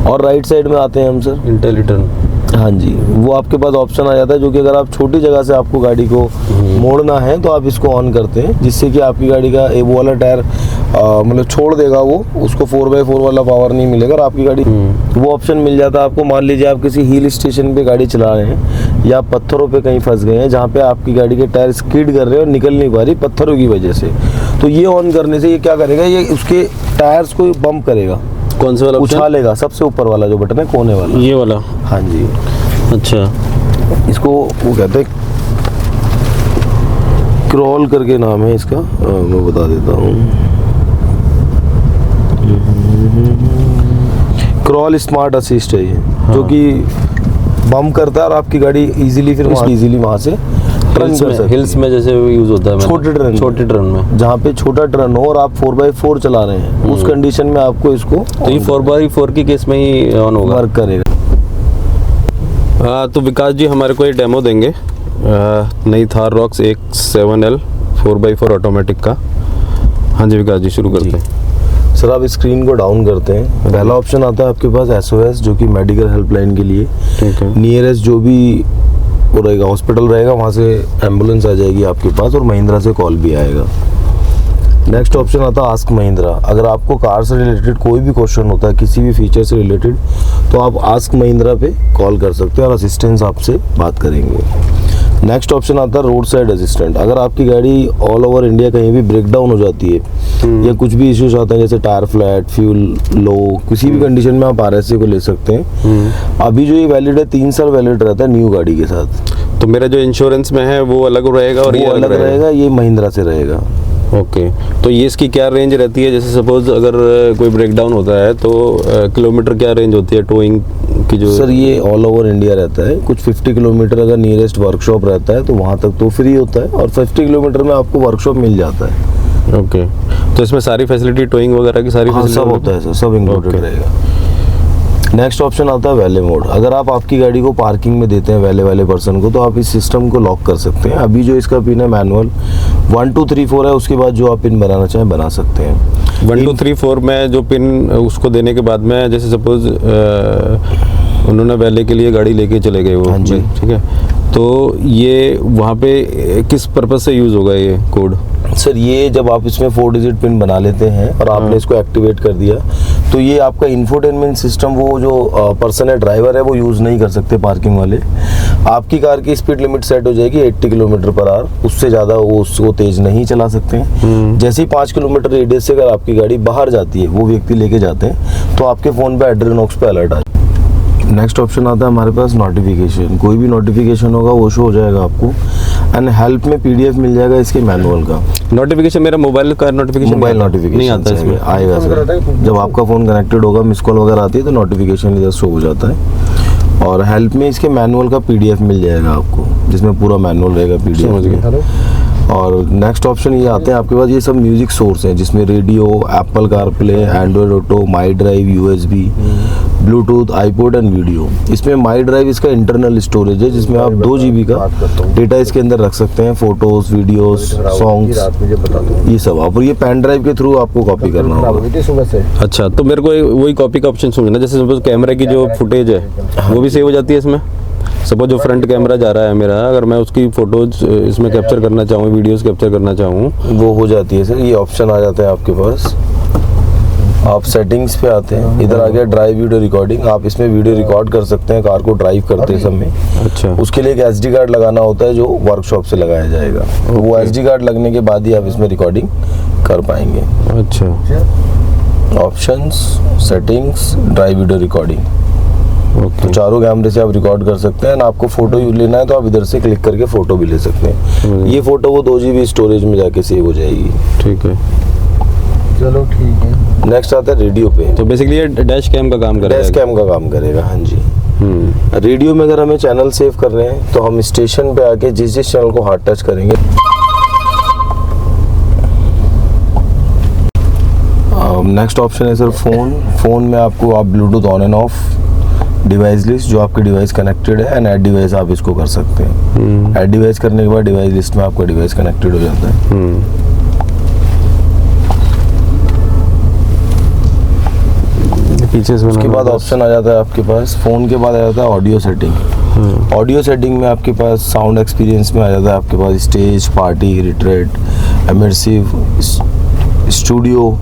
और right side में आते हैं हम सर, इंटेलिटर्न। हाँ जी, वो आपके पास ऑप्शन आ जाता है जो कि अगर आप छोटी जगह से आपको गाड़ी को मोड़ना है तो आप इसको ऑन करते हैं, जिससे कि आपकी गाड़ी का वो वाला टायर मतलब छोड़ देगा, वो उसको 4x4 वाला पावर नहीं मिलेगा और आपकी गाड़ी वो ऑप्शन मिल जाता है आपको। मान लीजिए आप किसी हिल स्टेशन पे गाड़ी चला रहे हैं या पत्थरों पे कहीं फंस गए हैं जहाँ पे आपकी गाड़ी के टायर स्किड कर रहे हैं और निकल नहीं पा रही पत्थरों की वजह से, तो ये ऑन करने से ये क्या करेगा, ये उसके टायर्स को बम्प करेगा। कौन से वाला? उछालेगा, सबसे ऊपर वाला जो बटन है कोने वाला, ये वाला। हाँ जी। अच्छा, इसको वो कहते हैं क्रॉल करके नाम है इसका, मैं बता देता हूँ। क्रॉल स्मार्ट असिस्ट है ये, हाँ। जो कि बम करता है और आपकी गाड़ी इजीली फिर इजीली वहाँ से हिल्स में जैसे यूज होता है, छोटे टर्न में, जहाँ पे छोटा टर्न हो और आप 4x4 चला रहे हैं उस कंडीशन में आपको इसको, तो ये 4x4 की केस में ही ऑन होगा, वर्क करेगा। तो विकास जी हमारे को ये डेमो देंगे नई Thar rocks X7L 4x4 automatic का। हाँ जी विकास जी, शुरू करते हैं। सर आप स्क्रीन को डाउन करते हैं, पहला ऑप्शन आता है आपके पास SOS, जो कि मेडिकल हेल्पलाइन के लिए। ठीक है। नियरेस्ट जो भी वो रहेगा हॉस्पिटल रहेगा, वहाँ से एम्बुलेंस आ जाएगी आपके पास और महिंद्रा से कॉल भी आएगा। नेक्स्ट ऑप्शन आता है आस्क महिंद्रा। अगर आपको कार से रिलेटेड कोई भी क्वेश्चन होता है, किसी भी फीचर से रिलेटेड, तो आप आस्क महिंद्रा पे कॉल कर सकते हैं और असिस्टेंस आपसे बात करेंगे। नेक्स्ट ऑप्शन आता है रोड साइड असिस्टेंट। अगर आपकी गाड़ी ऑल ओवर इंडिया कहीं भी ब्रेक डाउन हो जाती है या कुछ भी इश्यूज आते हैं जैसे टायर फ्लैट, फ्यूल लो, किसी भी कंडीशन में आप RSA को ले सकते हैं। अभी जो ये वैलिड है 3 साल वैलिड रहता है न्यू गाड़ी के साथ। तो मेरा जो इंश्योरेंस में है वो अलग रहेगा और ये अलग रहेगा, ये महिंद्रा से रहेगा। ओके, तो ये इसकी क्या रेंज रहती है? जैसे सपोज अगर कोई ब्रेकडाउन होता है तो किलोमीटर क्या रेंज होती है टोइंग की? जो सर ये ऑल ओवर इंडिया रहता है, कुछ 50 किलोमीटर अगर नियरेस्ट वर्कशॉप रहता है तो वहाँ तक तो फ्री होता है और 50 किलोमीटर में आपको वर्कशॉप मिल जाता है। ओके, तो इसमें सारी फैसिलिटी टोइंग वगैरह की सारी फैसिलिटी सब होता है सर, सब इंक्लूडेड रहेगा। नेक्स्ट ऑप्शन आता है वैले मोड। अगर आप आपकी गाड़ी को पार्किंग में देते हैं वैले वाले पर्सन को, तो आप इस सिस्टम को लॉक कर सकते हैं। अभी जो इसका पिन है मैनुअल 1 2 3 4 है, उसके बाद जो आप पिन बनाना चाहें बना सकते हैं। 1 2 3 4 में जो पिन उसको देने के बाद में, जैसे सपोज उन्होंने वैले के लिए गाड़ी लेके चले गए वो, हाँ जी, ठीक है, तो ये वहाँ पे किस पर्पज से यूज़ होगा ये कोड? सर ये जब आप इसमें 4 डिजिट पिन बना लेते हैं और आपने इसको एक्टिवेट कर दिया, तो ये आपका इंफोटेनमेंट सिस्टम वो जो पर्सन है, ड्राइवर है, वो यूज़ नहीं कर सकते पार्किंग वाले। आपकी कार की स्पीड लिमिट सेट हो जाएगी 80 किलोमीटर पर आवर, उससे ज़्यादा वो उसको तेज़ नहीं चला सकते हैं। जैसे ही 5 किलोमीटर रेडियस से अगर आपकी गाड़ी बाहर जाती है, वो व्यक्ति लेके जाते हैं, तो आपके फ़ोन पे एड्रेनॉक्स पे अलर्ट आ जाए। नेक्स्ट ऑप्शन आता है हमारे पास नोटिफिकेशन। कोई भी नोटिफिकेशन होगा वो शो हो जाएगा आपको। एंड हेल्प में PDF मिल जाएगा इसके मैनुअल का। नोटिफिकेशन मेरा मोबाइल का नोटिफिकेशन? मोबाइल नोटिफिकेशन नहीं आता इसमें, आएगा सर। जब आपका फ़ोन कनेक्टेड होगा, मिस कॉल वगैरह आती है तो नोटिफिकेशन इधर शो हो जाता है। और हेल्प में इसके मैनुअल का PDF मिल जाएगा आपको, जिसमें पूरा मैनुअल रहेगा PDF। और नेक्स्ट ऑप्शन ये आते हैं आपके पास, ये सब म्यूजिक सोर्स हैं जिसमें radio, Apple CarPlay, Android auto, my drive, USB, Bluetooth, iPod and video. इसमें माई ड्राइव इसका इंटरनल स्टोरेज है जिसमें आप 2 GB का डेटा इसके अंदर रख सकते हैं, फोटोज, वीडियोस, सॉन्ग्स, ये सब। और ये पेन ड्राइव के थ्रू आपको कॉपी करना होगा। अच्छा, तो मेरे को वही कॉपी का ऑप्शन सुनना, जैसे सपोज कैमरे की जो फुटेज है वो भी सेव हो जाती है इसमें। सपोज जो फ्रंट कैमरा जा रहा है मेरा, अगर मैं उसकी फोटोज इसमें कैप्चर करना चाहूँ, वीडियोस कैप्चर करना चाहूँ, वो हो जाती है सर। ये ऑप्शन आ जाते हैं आपके पास। आप सेटिंग्स पे आते हैं, इधर आ गया ड्राइव वीडियो रिकॉर्डिंग। आप इसमें वीडियो रिकॉर्ड कर सकते हैं कार को ड्राइव करते समय। अच्छा, उसके लिए एक SD कार्ड लगाना होता है जो वर्कशॉप से लगाया जाएगा। तो वो SD कार्ड लगने के बाद ही आप इसमें रिकॉर्डिंग कर पाएंगे। अच्छा, options, settings, drive video recording, तो चारों कैमरे से आप रिकॉर्ड कर सकते हैं। आपको फोटो लेना है तो आप इधर से क्लिक करके फोटो भी ले सकते हैं। ये फोटो वो 2 GB स्टोरेज में जाके सेव हो जाएगी। ठीक है, चलो ठीक है। नेक्स्ट आता है रेडियो पे। तो बेसिकली ये डैश कैम का काम करेगा? डैश कैम का काम करेगा, हाँ जी। रेडियो में अगर हमें चैनल सेव कर रहे हैं तो हम स्टेशन पे आके जिस चैनल को हाथ टच करेंगे, नेक्स्ट ऑप्शन है सर फोन में आपको आप Bluetooth on end of, device list, जो आपके डिवाइस कनेक्टेड है, एंड ऐड डिवाइस आप इसको कर सकते हैं। ऐड डिवाइस करने के बाद डिवाइस लिस्ट में आपका डिवाइस कनेक्टेड हो जाता है। पीछे से उसके बाद ऑप्शन आ जाता है आपके पास, फ़ोन के बाद आ जाता है ऑडियो सेटिंग। ऑडियो सेटिंग में आपके पास साउंड एक्सपीरियंस में आ जाता है आपके पास stage, party, retreat, immersive, studio.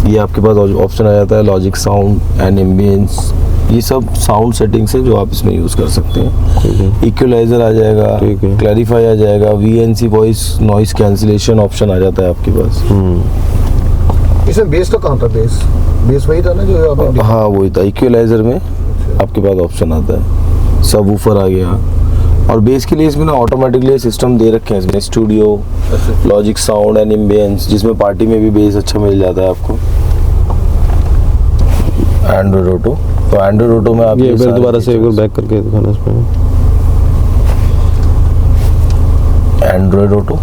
ये आपके पास ऑप्शन आ जाता है लॉजिक साउंड एंड एम्बियंस। ये सब साउंड सेटिंग्स है जो आप इसमें यूज़ कर सकते हैं। इक्वलाइजर आ जाएगा, क्लैरिफाई आ जाएगा, VNC voice noise cancellation option आ जाता है आपके पास। इसमें बेस तो कहाँ था? बेस वही था ना जो आपने? हाँ वही था। इक्वलाइजर में आपके पास ऑप्शन आता है, सब वूफर आ गया। और बेस के लिए इसमें ना ऑटोमेटिकली सिस्टम दे रखे हैं इसमें, studio, logic sound and ambience, जिसमें पार्टी में भी बेस अच्छा मिल जाता है आपको। एंड्रॉइड ऑटो, तो एंड्रॉइड ऑटो में आप ये दोबारा से एक बार बैक करके दिखाना इस पे। एंड्रॉइड ऑटो,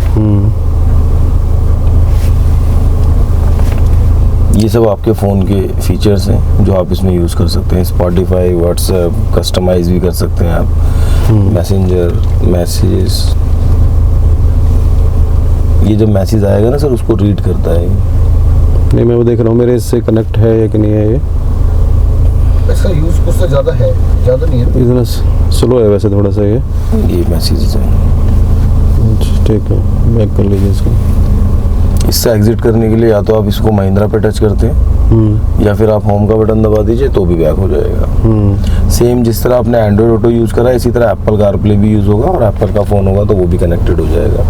ये सब आपके फ़ोन के फीचर्स हैं जो आप इसमें यूज़ कर सकते हैं। स्पॉटिफाई, व्हाट्सएप, कस्टमाइज भी कर सकते हैं आप, मैसेंजर, मैसेजेस। ये जब मैसेज आएगा ना सर, उसको रीड करता है। नहीं, मैं वो देख रहा हूँ मेरे इससे कनेक्ट है या कि नहीं है। ये इसका यूज़ कुछ से ज़्यादा है, ज़्यादा नहीं है, इतना स्लो है वैसे थोड़ा सा। ये मैसेजेस हैं। ठीक है, बैक कर लीजिए इसको। इससे एग्जिट करने के लिए या तो आप इसको महिंद्रा पे टच करते हैं या फिर आप होम का बटन दबा दीजिए तो भी बैक हो जाएगा। सेम जिस तरह आपने एंड्रॉइड ऑटो यूज़ करा इसी तरह एप्पल कारप्ले भी यूज़ होगा, और एप्पल का फ़ोन होगा तो वो भी कनेक्टेड हो जाएगा।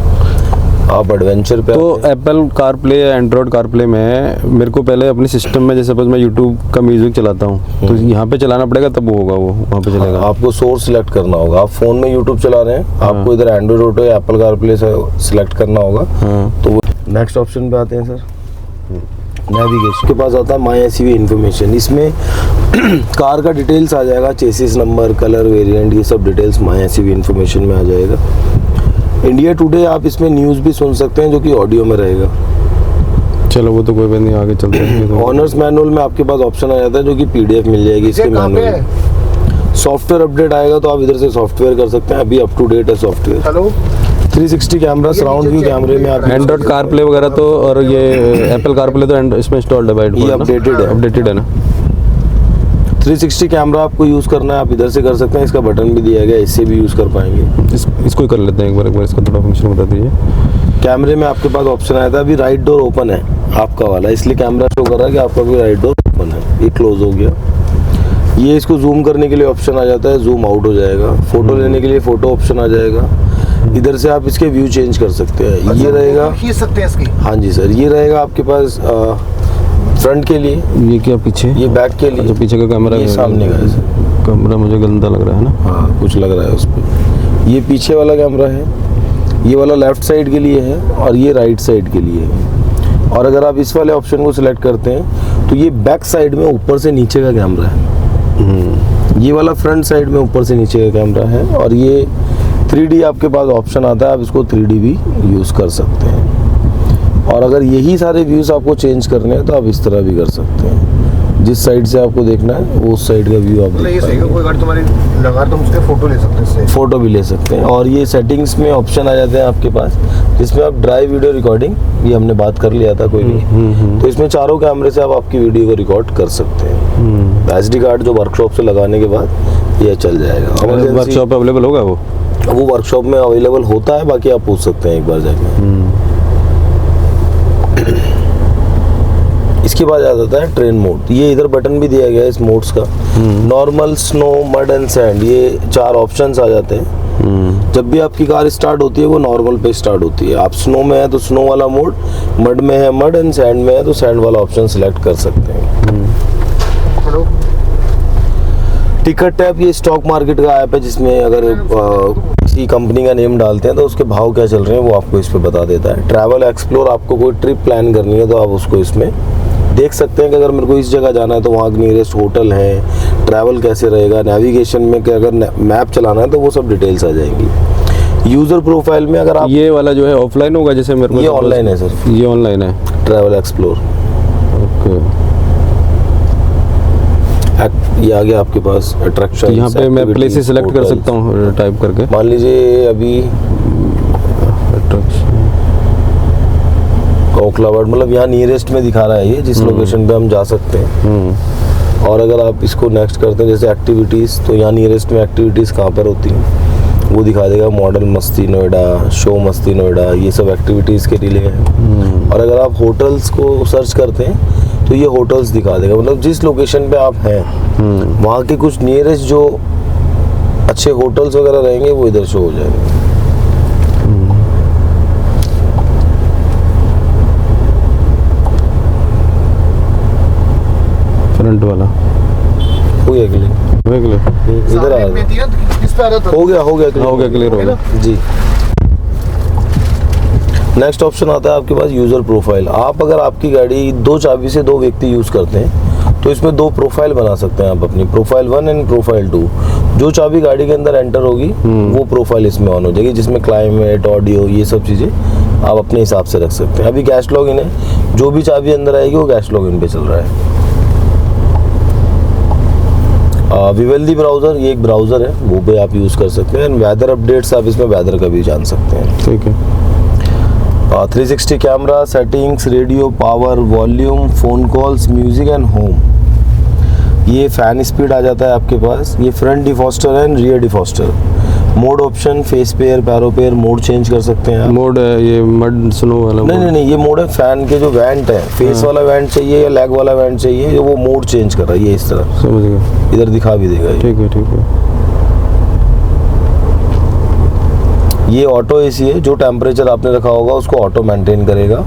आप एडवेंचर पे तो एप्पल कारप्ले या एंड्रॉइड कारप्ले में मेरे को पहले अपने सिस्टम में, जैसे सपोज मैं यूट्यूब का म्यूजिक चलाता हूँ तो यहाँ पे चलाना पड़ेगा तब वो होगा, वो वहाँ पे चलेगा। आपको सोर्स सिलेक्ट करना होगा। आप फ़ोन में यूट्यूब चला रहे हैं, आपको इधर एंड्रॉइड ऑटो या एप्पल कारप्ले से सिलेक्ट करना होगा। तो वो नेक्स्ट ऑप्शन पे आते हैं सर, नेविगेशन के पास आता है माई एसयूवी इन्फॉर्मेशन। इसमें कार का डिटेल्स आ जाएगा, चेसिस नंबर, कलर, वेरिएंट, ये सब डिटेल्स माई एसयूवी इन्फॉर्मेशन में आ जाएगा। इंडिया टुडे आप इसमें न्यूज़ भी सुन सकते हैं जो कि ऑडियो में रहेगा। चलो वो तो कोई बात नहीं, आगे चलते हैं। ऑनर्स मैनुअल में आपके पास ऑप्शन आ जाता है जो कि PDF मिल जाएगी इसके मैनुअल। सॉफ्टवेयर अपडेट आएगा तो आप इधर से सॉफ्टवेयर कर सकते हैं, अभी अप टू डेट है software. Hello, 360 camera, surround view कैमरे में आप एंड्रॉइड कारप्ले वगैरह तो, और ये एप्पल कारप्ले तो इसमें इंस्टॉल्ड है, बाइट ये अपडेटेड है ना। 360 कैमरा आपको यूज़ करना है, आप इधर से कर सकते हैं। इसका बटन भी दिया गया है, इससे भी यूज़ कर पाएंगे। इसको ही कर लेते हैं एक बार इसका थोड़ा फंक्शन बता दीजिए। कैमरे में आपके पास ऑप्शन आया था, अभी राइट डोर ओपन है आपका वाला, इसलिए कैमरा शो कर रहा है कि आपका भी राइट डोर ओपन है। ये क्लोज हो गया। ये इसको जूम करने के लिए ऑप्शन आ जाता है, जूम आउट हो जाएगा। फोटो लेने के लिए फोटो ऑप्शन आ जाएगा। इधर से आप इसके व्यू चेंज कर सकते हैं। ये रहेगा, खींच सकते हैं इसकी। हाँ जी सर, ये रहेगा आपके पास फ्रंट के लिए, ये क्या पीछे, ये बैक के लिए। अच्छा, पीछे का कैमरा, ये सामने का है। कैमरा मुझे गंदा लग रहा है ना। हाँ, कुछ लग रहा है उस पर। ये पीछे वाला कैमरा है, ये वाला लेफ्ट साइड के लिए है और ये राइट साइड के लिए है। और अगर आप इस वाले ऑप्शन को सिलेक्ट करते हैं तो ये बैक साइड में ऊपर से नीचे का कैमरा है। ये वाला फ्रंट साइड में ऊपर से नीचे का कैमरा है। और ये 3D आपके पास ऑप्शन आता है, आप इसको 3D भी यूज़ कर सकते हैं। और अगर यही सारे व्यूज़ आपको चेंज करने हैं तो आप इस तरह भी कर सकते हैं। जिस साइड से आपको देखना है वो उस साइड का व्यू आप ये सही है, कोई गाड़ी तुम्हारी लगा तो उसके फोटो ले सकते हैं, इससे फोटो भी ले सकते हैं। और ये सेटिंग्स में ऑप्शन आ जाते हैं आपके पास, जिसमें आप ड्राइव वीडियो रिकॉर्डिंग, ये हमने बात कर लिया था कोई नहीं, तो इसमें चारों कैमरे से आप आपकी वीडियो को रिकॉर्ड कर सकते हैं। SD कार्ड जो वर्कशॉप से लगाने के बाद ये चल जाएगा। वर्कशॉप अवेलेबल होगा वो वर्कशॉप में अवेलेबल होता है, बाकी आप पूछ सकते हैं एक बार जाके। इसके बाद आ जाता है ट्रेन मोड। ये इधर बटन भी दिया गया है इस मोड्स का, normal, snow, mud and sand, ये 4 ऑप्शंस आ जाते हैं। जब भी आपकी कार स्टार्ट होती है वो नॉर्मल पे स्टार्ट होती है। आप स्नो में है तो स्नो वाला मोड, मड में है मड, एंड सैंड में है तो सैंड वाला ऑप्शन सिलेक्ट कर सकते हैं। हेलो, टिकट टैप, ये स्टॉक मार्केट का ऐप है जिसमें अगर किसी कंपनी का नेम डालते हैं तो उसके भाव क्या चल रहे हैं वो आपको इस पे बता देता है। ट्रैवल एक्सप्लोर, आपको कोई ट्रिप प्लान करनी है तो आप उसको इसमें देख सकते हैं कि अगर मेरे को इस जगह जाना है तो वहाँ नियरेस्ट होटल है, ट्रैवल कैसे रहेगा। नेविगेशन में कि अगर मैप चलाना है तो वो सब डिटेल्स आ जाएंगी। यूज़र प्रोफाइल में अगर आप, ये वाला जो है ऑफलाइन होगा, जैसे मेरे को ये ऑनलाइन है सर, ये ऑनलाइन है ट्रैवल एक्सप्लोर। ओके, ये आ गया आपके पास अट्रैक्शन। यहाँ पे मैं प्लेसेस सेलेक्ट कर सकता हूँ टाइप करके। मान लीजिए अभी ओखलाबाद मतलब यहाँ नियरेस्ट में दिखा रहा है ये, जिस लोकेशन पे हम जा सकते हैं। और अगर आप इसको नेक्स्ट करते हैं जैसे एक्टिविटीज़, तो यहाँ नियरेस्ट में एक्टिविटीज़ कहाँ पर होती हैं वो दिखा देगा। मॉडल मस्ती नोएडा, शो मस्ती नोएडा, ये सब एक्टिविटीज़ के लिए है। और अगर आप होटल्स को सर्च करते हैं तो ये होटल्स दिखा देगा, मतलब जिस लोकेशन पे आप हैं वहाँ के कुछ नियरेस्ट जो अच्छे होटल्स वगैरह रहेंगे वो इधर शो हो जाएंगे। फ्रंट वाला हो गया क्लियर, इधर आ गया, किस पे आ रहा था? हो गया क्लियर हो गया जी। नेक्स्ट ऑप्शन आता है आपके पास यूज़र प्रोफाइल। आप अगर आपकी गाड़ी 2 चाबी से 2 व्यक्ति यूज़ करते हैं तो इसमें 2 प्रोफाइल बना सकते हैं आप अपनी, प्रोफाइल 1 एंड प्रोफाइल 2। जो चाबी गाड़ी के अंदर एंटर होगी वो प्रोफाइल इसमें ऑन हो जाएगी, जिसमें क्लाइमेट, ऑडियो, ये सब चीज़ें आप अपने हिसाब से रख सकते हैं। अभी कैश लॉगिन है, जो भी चाबी अंदर आएगी वो कैश लॉगिन पे चल रहा है। विवेल्दी ब्राउज़र, ये एक ब्राउज़र है, वो भी आप यूज़ कर सकते हैं। एंड वेदर अपडेट्स आप इसमें वेदर का भी जान सकते हैं। ठीक है। 360 camera, settings, radio, power, volume, phone calls, music and home. ये फ़ैन स्पीड आ जाता है आपके पास। ये front defroster and rear defroster. Mode option, face पेयर, पैरो पेयर, मोड चेंज कर सकते हैं आप। मोड है ये मड स्नो वाला? नहीं, ये मोड है फ़ैन के जो वेंट है, फेस वाला वेंट चाहिए या लेग वाला वेंट चाहिए, जो वो मोड चेंज कर रहा है ये इस तरह। समझ गया, इधर दिखा भी देगा। ठीक है। ये ऑटो एसी है, जो टेम्परेचर आपने रखा होगा उसको ऑटो मेंटेन करेगा।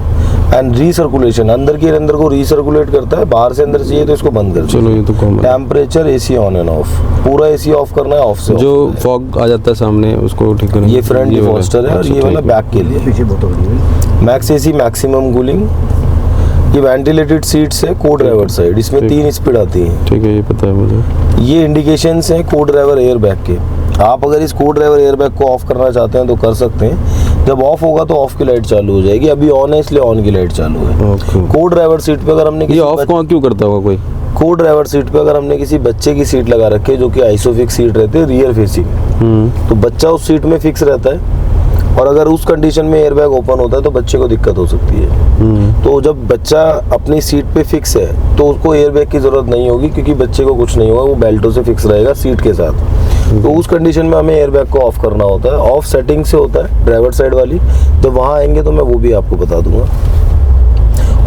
एंड रीसर्कुलेशन, अंदर के अंदर को रीसर्कुलेट करता है, बाहर से अंदर चाहिए तो इसको बंद कर। चलो ये तो common. Temperature AC on end of, पूरा एसी ऑफ करना है, ऑफ से जो फॉग आ जाता है सामने उसको ठीक करना। ये फ्रंट डिफॉस्टर है और ये वाला बैक के लिए। पीछे बहुत हो रही है। Max AC, maximum cooling. ये वेंटिलेटेड सीट्स है, को ड्राइवर साइड, इसमें 3 स्पीड आती है। ठीक है, ये पता है मुझे। ये इंडिकेशंस हैं को ड्राइवर एयर बैग के। आप अगर इस को ड्राइवर एयर बैग को ऑफ करना चाहते हैं तो कर सकते हैं। जब ऑफ होगा तो ऑफ की लाइट चालू हो जाएगी, अभी ऑन है इसलिए ऑन की लाइट चालू है। को ड्राइवर सीट पे अगर हमने ये ऑफ क्यों करता होगा कोई? को ड्राइवर सीट पे अगर हमने किसी बच्चे की सीट लगा रखी है जो कि आइसोफिक्स सीट रहती है रियर फेसिंग, तो बच्चा उस सीट में फिक्स रहता है और अगर उस कंडीशन में एयरबैग ओपन होता है तो बच्चे को दिक्कत हो सकती है। तो जब बच्चा अपनी सीट पे फिक्स है तो उसको एयरबैग की जरूरत नहीं होगी, क्योंकि बच्चे को कुछ नहीं होगा, वो बेल्टों से फिक्स रहेगा सीट के साथ। तो उस कंडीशन में हमें एयरबैग को ऑफ करना होता है। ऑफ सेटिंग से होता है ड्राइवर साइड वाली, जब वहाँ आएंगे तो मैं वो भी आपको बता दूंगा।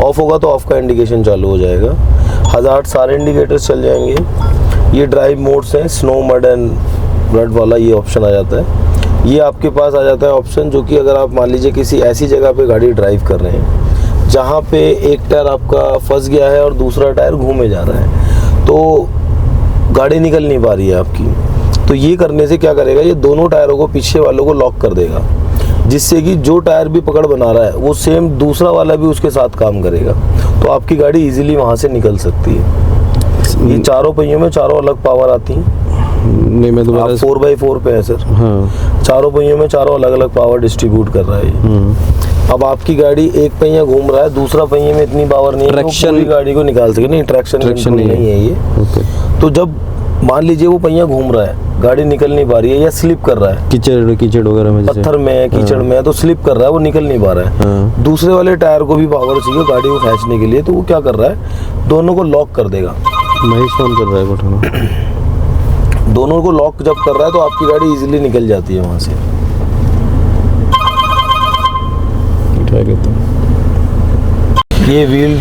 ऑफ होगा तो ऑफ का इंडिकेशन चालू हो जाएगा, हज़ार्ड सारे इंडिकेटर्स चल जाएंगे। ये ड्राइव मोड्स हैं, स्नो, मड एंड ब्लड वाला ये ऑप्शन आ जाता है। ये आपके पास आ जाता है ऑप्शन जो कि अगर आप मान लीजिए किसी ऐसी जगह पे गाड़ी ड्राइव कर रहे हैं जहाँ पे एक टायर आपका फंस गया है और दूसरा टायर घूमे जा रहा है, तो गाड़ी निकल नहीं पा रही है आपकी, तो ये करने से क्या करेगा, ये दोनों टायरों को, पीछे वालों को लॉक कर देगा, जिससे कि जो टायर भी पकड़ बना रहा है वो सेम दूसरा वाला भी उसके साथ काम करेगा, तो आपकी गाड़ी इजीली वहाँ से निकल सकती है। ये चारों पहियों में चारों अलग पावर आती हैं। नहीं, मैं दोबारा 4x4 पे है सर। हाँ, चारों पहियों में चारों अलग अलग पावर डिस्ट्रीब्यूट कर रहा है। अब आपकी गाड़ी एक पहिया घूम रहा है, दूसरा पहिए में इतनी पावर नहीं है कि पूरी गाड़ी को निकाल सके। नहीं, ट्रैक्शन नहीं है ये। तो जब मान लीजिए वो पहिया घूम रहा है, गाड़ी निकल नहीं पा रही है या स्लिप कर रहा है, कीचड़ वगैरह में, पत्थर में, कीचड़ में, तो स्लिप कर रहा है, वो निकल नहीं पा रहा है। दूसरे वाले टायर को भी पावर चाहिए गाड़ी को खींचने के लिए, तो वो क्या कर रहा है, दोनों को लॉक कर देगा। महेश फोन कर रहा है बटन। दोनों को लॉक जब कर रहा है तो आपकी गाड़ी इजीली निकल जाती है वहाँ से। क्या कहते हैं, ये wheel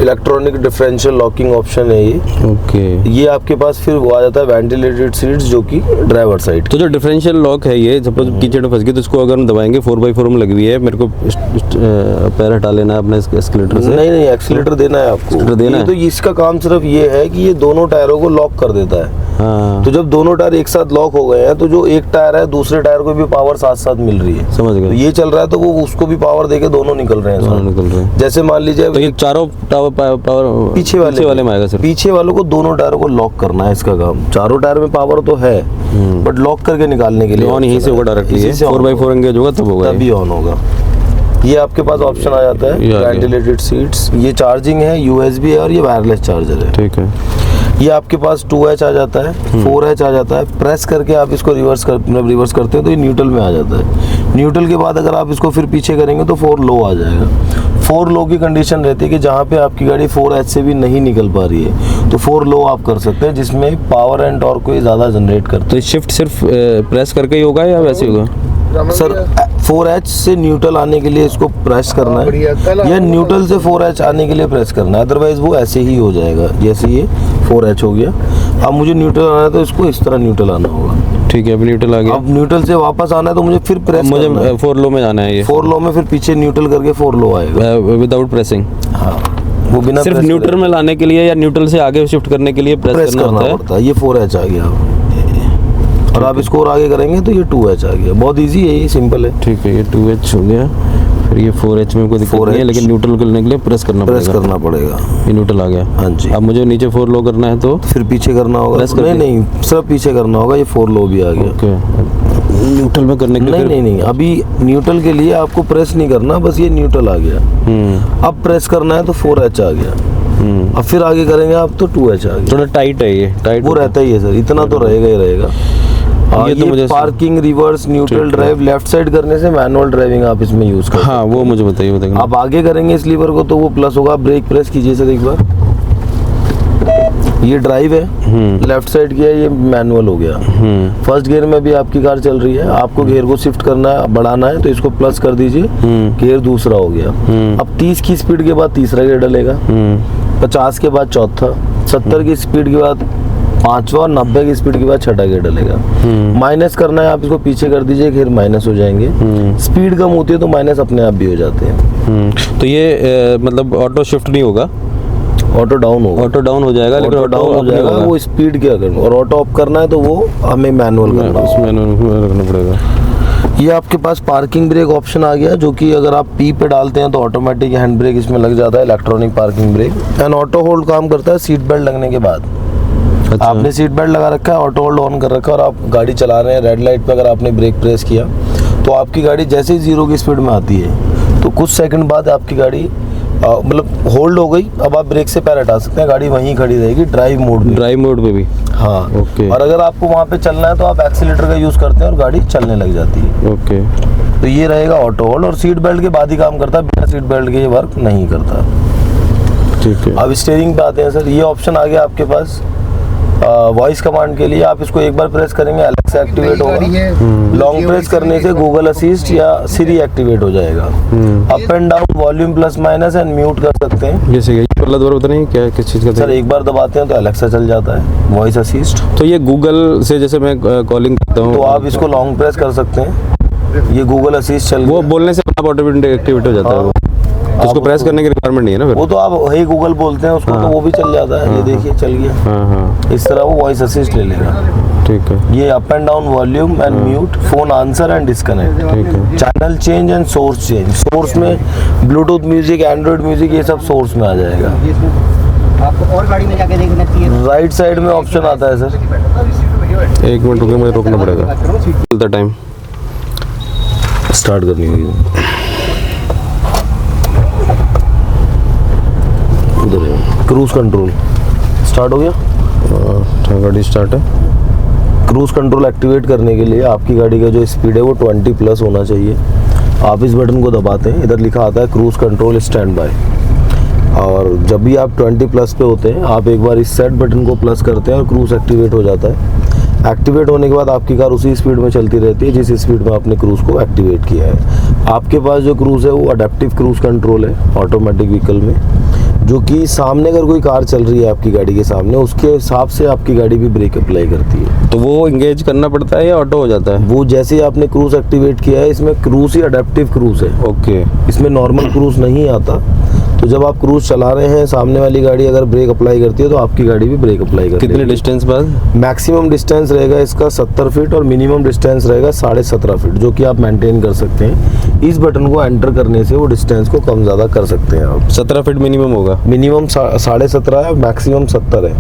electronic differential locking option है ये। ओके। ये आपके पास फिर वो आ जाता है वेंटिलेटेड सीट्स जो कि ड्राइवर साइड। तो जो डिफरेंशियल लॉक है ये, सपोज कीचड़ में फंस गई तो इसको अगर हम दबाएंगे, 4x4 में लगी हुई है, मेरे को पैर हटा लेना है अपने एस्केलेटर से? नहीं, एक्सीलेटर देना है आपको। देना है? तो इसका काम सिर्फ ये है कि ये दोनों टायरों को लॉक कर देता है। हाँ। तो जब दोनों टायर एक साथ लॉक हो गए हैं तो जो एक टायर है दूसरे टायर को भी पावर साथ साथ मिल रही है। समझ गए। तो ये चल रहा है तो वो उसको भी पावर देके दोनों निकल रहे हैं। जैसे मान लीजिए तो ये चारों पावर पीछे वाले में आएगा सर। पीछे वालों को दोनों टायरों को लॉक करना है इसका काम। चारों टायर में पावर तो है बट लॉक करके निकालने के लिए ऑन यहीं से होगा डायरेक्टली, 4x4 एंगेज होगा तब होगा, तभी ऑन होगा। ये आपके पास ऑप्शन आ जाता है वेंटिलेटेड सीट्स। ये चार्जिंग है, USB है और ये वायरलेस चार्जर है। ठीक है। ये आपके पास 2H आ जाता है, 4H आ जाता है। प्रेस करके आप इसको रिवर्स करते हैं तो ये न्यूट्रल में आ जाता है। न्यूट्रल के बाद अगर आप इसको फिर पीछे करेंगे तो 4 लो आ जाएगा। 4 लो की कंडीशन रहती है कि जहाँ पे आपकी गाड़ी 4H से भी नहीं निकल पा रही है तो 4 लो आप कर सकते हैं, जिसमें पावर एंड टॉर्क को ज़्यादा जनरेट करते हैं। तो शिफ्ट सिर्फ प्रेस करके ही होगा या वैसे होगा? सर 4H से न्यूट्रल आने के लिए इसको प्रेस करना है, या न्यूट्रल से 4H आने के लिए प्रेस करना है, अदरवाइज वो ऐसे ही हो जाएगा। जैसे ये 4H हो गया, अब मुझे न्यूट्रल आना है तो इसको इस तरह न्यूट्रल आना होगा। ठीक है, अब न्यूट्रल आ गया। अब न्यूट्रल से वापस आना है तो मुझे फिर प्रेस मुझे करना है। 4 लो में जाना है ये। 4 लो में फिर पीछे न्यूट्रल करके 4 लो आएगा विदाउट प्रेसिंग। हाँ, वो बिना सिर्फ press न्यूट्रल करे में लाने के लिए या न्यूट्रल से आगे शिफ्ट करने के लिए प्रेस करना पड़ता है। ये 4H आ गया और आप इसको और आगे करेंगे तो ये 2H आ गया। बहुत इजी है, ये सिंपल है। ठीक है, ये 2H हो गया। फिर ये 4H में कोई दिक्कत नहीं है, लेकिन न्यूट्रल करने के लिए प्रेस करना पड़ेगा। ये न्यूट्रल आ गया। हाँ जी। अब मुझे नीचे 4 लो करना है तो फिर पीछे करना होगा। नहीं, सिर्फ पीछे करना होगा। ये 4 लो भी आ गया। ओके, न्यूट्रल में करने के लिए नहीं, अभी न्यूट्रल के लिए आपको प्रेस नहीं करना, बस ये न्यूट्रल आ गया। अब प्रेस करना है तो 4H आ गया। अब फिर आगे करेंगे आप तो 2H आ गया। थोड़ा टाइट है ये, टाइट वो रहता ही है सर, इतना तो रहेगा ही रहेगा। ये तो मुझे parking, reverse, neutral drive, left side करने से मैनुअल ड्राइविंग आप इसमें यूज कर। हाँ, वो मुझे बताइए। आप आगे करेंगे इस लीवर को तो वो प्लस होगा। ब्रेक प्रेस कीजिए सर एक बार। ये ड्राइव है, लेफ्ट साइड किया, ये मैनुअल हो गया। फर्स्ट गियर में भी आपकी कार चल रही है, आपको गियर को शिफ्ट करना है, बढ़ाना है तो इसको प्लस कर दीजिए, गियर दूसरा हो गया। अब 30 की स्पीड के बाद तीसरा गियर डलेगा, 50 के बाद चौथा, 70 की स्पीड के बाद पांचवा, 90 की स्पीड के बाद छठा गियर डलेगा। माइनस करना है, आप इसको पीछे कर दीजिए, गियर माइनस हो जाएंगे। स्पीड कम होती है तो माइनस अपने आप भी हो जाते हैं। तो ये मतलब ऑटो शिफ्ट नहीं होगा, ऑटो डाउन होगा। ऑटो डाउन हो जाएगा, लेकिन ऑटो डाउन हो जाएगा वो स्पीड क्या करना, और ऑटो अप करना है तो वो हमें मैनुअल करना है, मैनुअल रखना पड़ेगा। ये आपके पास पार्किंग ब्रेक ऑप्शन आ गया, जो कि अगर आप पी पे डालते हैं तो ऑटोमेटिक हैंड ब्रेक इसमें लग जाता है, electronic parking brake. And auto hold काम करता है सीट बेल्ट लगने के बाद। अच्छा। आपने सीट बेल्ट लगा रखा है, ऑटो होल्ड ऑन कर रखा है और आप गाड़ी चला रहे हैं, रेड लाइट पे अगर आपने ब्रेक प्रेस किया तो आपकी गाड़ी जैसे ही 0 की स्पीड में आती है तो कुछ सेकंड बाद आपकी गाड़ी मतलब होल्ड हो गई। अब आप ब्रेक से पैर हटा सकते हैं, गाड़ी वहीं खड़ी रहेगी ड्राइव मोड पे भी। हाँ, ओके। और अगर आपको वहाँ पे चलना है तो आप एक्सीलेटर का यूज करते हैं और गाड़ी चलने लग जाती है। ओके, तो ये रहेगा ऑटो होल्ड, और सीट बेल्ट के बाद ही काम करता है, बिना सीट बेल्ट के ये वर्क नहीं करता। ठीक है। अब स्टीयरिंग पे आते हैं सर। ये ऑप्शन आ गया आपके पास वॉइस कमांड के लिए। आप इसको एक बार प्रेस करेंगे अलेक्सा एक्टिवेट होगा, लॉन्ग प्रेस करने से गूगल असिस्ट या सिरी एक्टिवेट हो जाएगा। Up and down, volume plus minus and mute कर सकते हैं। जैसे ये दोबारा पता नहीं क्या किस चीज़ का सर एक बार दबाते हैं तो अलेक्सा चल जाता है, वॉइस असिस्ट। तो ये गूगल से जैसे मैं कॉलिंग करता हूँ तो आप इसको लॉन्ग प्रेस कर सकते हैं, ये गूगल असिस्ट चल वो बोलने से ऑटोमेटिक एक्टिवेट हो जाता है वो, उसको प्रेस करने की रिक्वायरमेंट नहीं है ना फिर? वो तो आप हे गूगल बोलते हैं उसको, तो वो भी चल जाता है। ये देखिए चल गया। हाँ, इस तरह वो वॉइस असिस्ट ले लेगा। ठीक है। ये up and down, volume and mute, phone answer and disconnect, ठीक है। Channel change and source change. Source में ब्लूटूथ म्यूजिक, एंड्रॉइड म्यूजिक, ये सब सोर्स में आ जाएगा। आपको और गाड़ी में जाके देखना चाहिए। राइट साइड में ऑप्शन आता है सर। एक मिनट रुके, मुझे रोकना पड़ेगा। चलता टाइम स्टार्ट करनी होगी, उधर है क्रूज कंट्रोल। स्टार्ट हो गया, गाड़ी स्टार्ट है। क्रूज कंट्रोल एक्टिवेट करने के लिए आपकी गाड़ी का जो स्पीड है वो 20 प्लस होना चाहिए। आप इस बटन को दबाते हैं, इधर लिखा आता है क्रूज कंट्रोल स्टैंड बाय, और जब भी आप 20 प्लस पे होते हैं आप एक बार इस सेट बटन को प्लस करते हैं और क्रूज एक्टिवेट हो जाता है। एक्टिवेट होने के बाद आपकी कार उसी स्पीड में चलती रहती है जिस स्पीड में आपने क्रूज को एक्टिवेट किया है। आपके पास जो क्रूज है वो अडेप्टिव क्रूज कंट्रोल है ऑटोमेटिक व्हीकल में, जो कि सामने अगर कोई कार चल रही है आपकी गाड़ी के सामने, उसके हिसाब से आपकी गाड़ी भी ब्रेक अप्लाई करती है। तो वो इंगेज करना पड़ता है या ऑटो हो जाता है? वो जैसे ही आपने क्रूज एक्टिवेट किया है, इसमें क्रूज ही अडेप्टिव क्रूज है। ओके। इसमें नॉर्मल क्रूज नहीं आता। तो जब आप क्रूज चला रहे हैं, सामने वाली गाड़ी अगर ब्रेक अप्लाई करती है तो आपकी गाड़ी भी ब्रेक अप्लाई करती है। कितने डिस्टेंस बाद? मैक्सिमम डिस्टेंस रहेगा इसका 70 फीट और मिनिमम डिस्टेंस रहेगा 17.5 फीट, जो कि आप मेंटेन कर सकते हैं। इस बटन को एंटर करने से वो डिस्टेंस को कम ज़्यादा कर सकते हैं आप। 17 फीट मिनिमम होगा? मिनिमम 17.5 है, मैक्सिमम 70 है।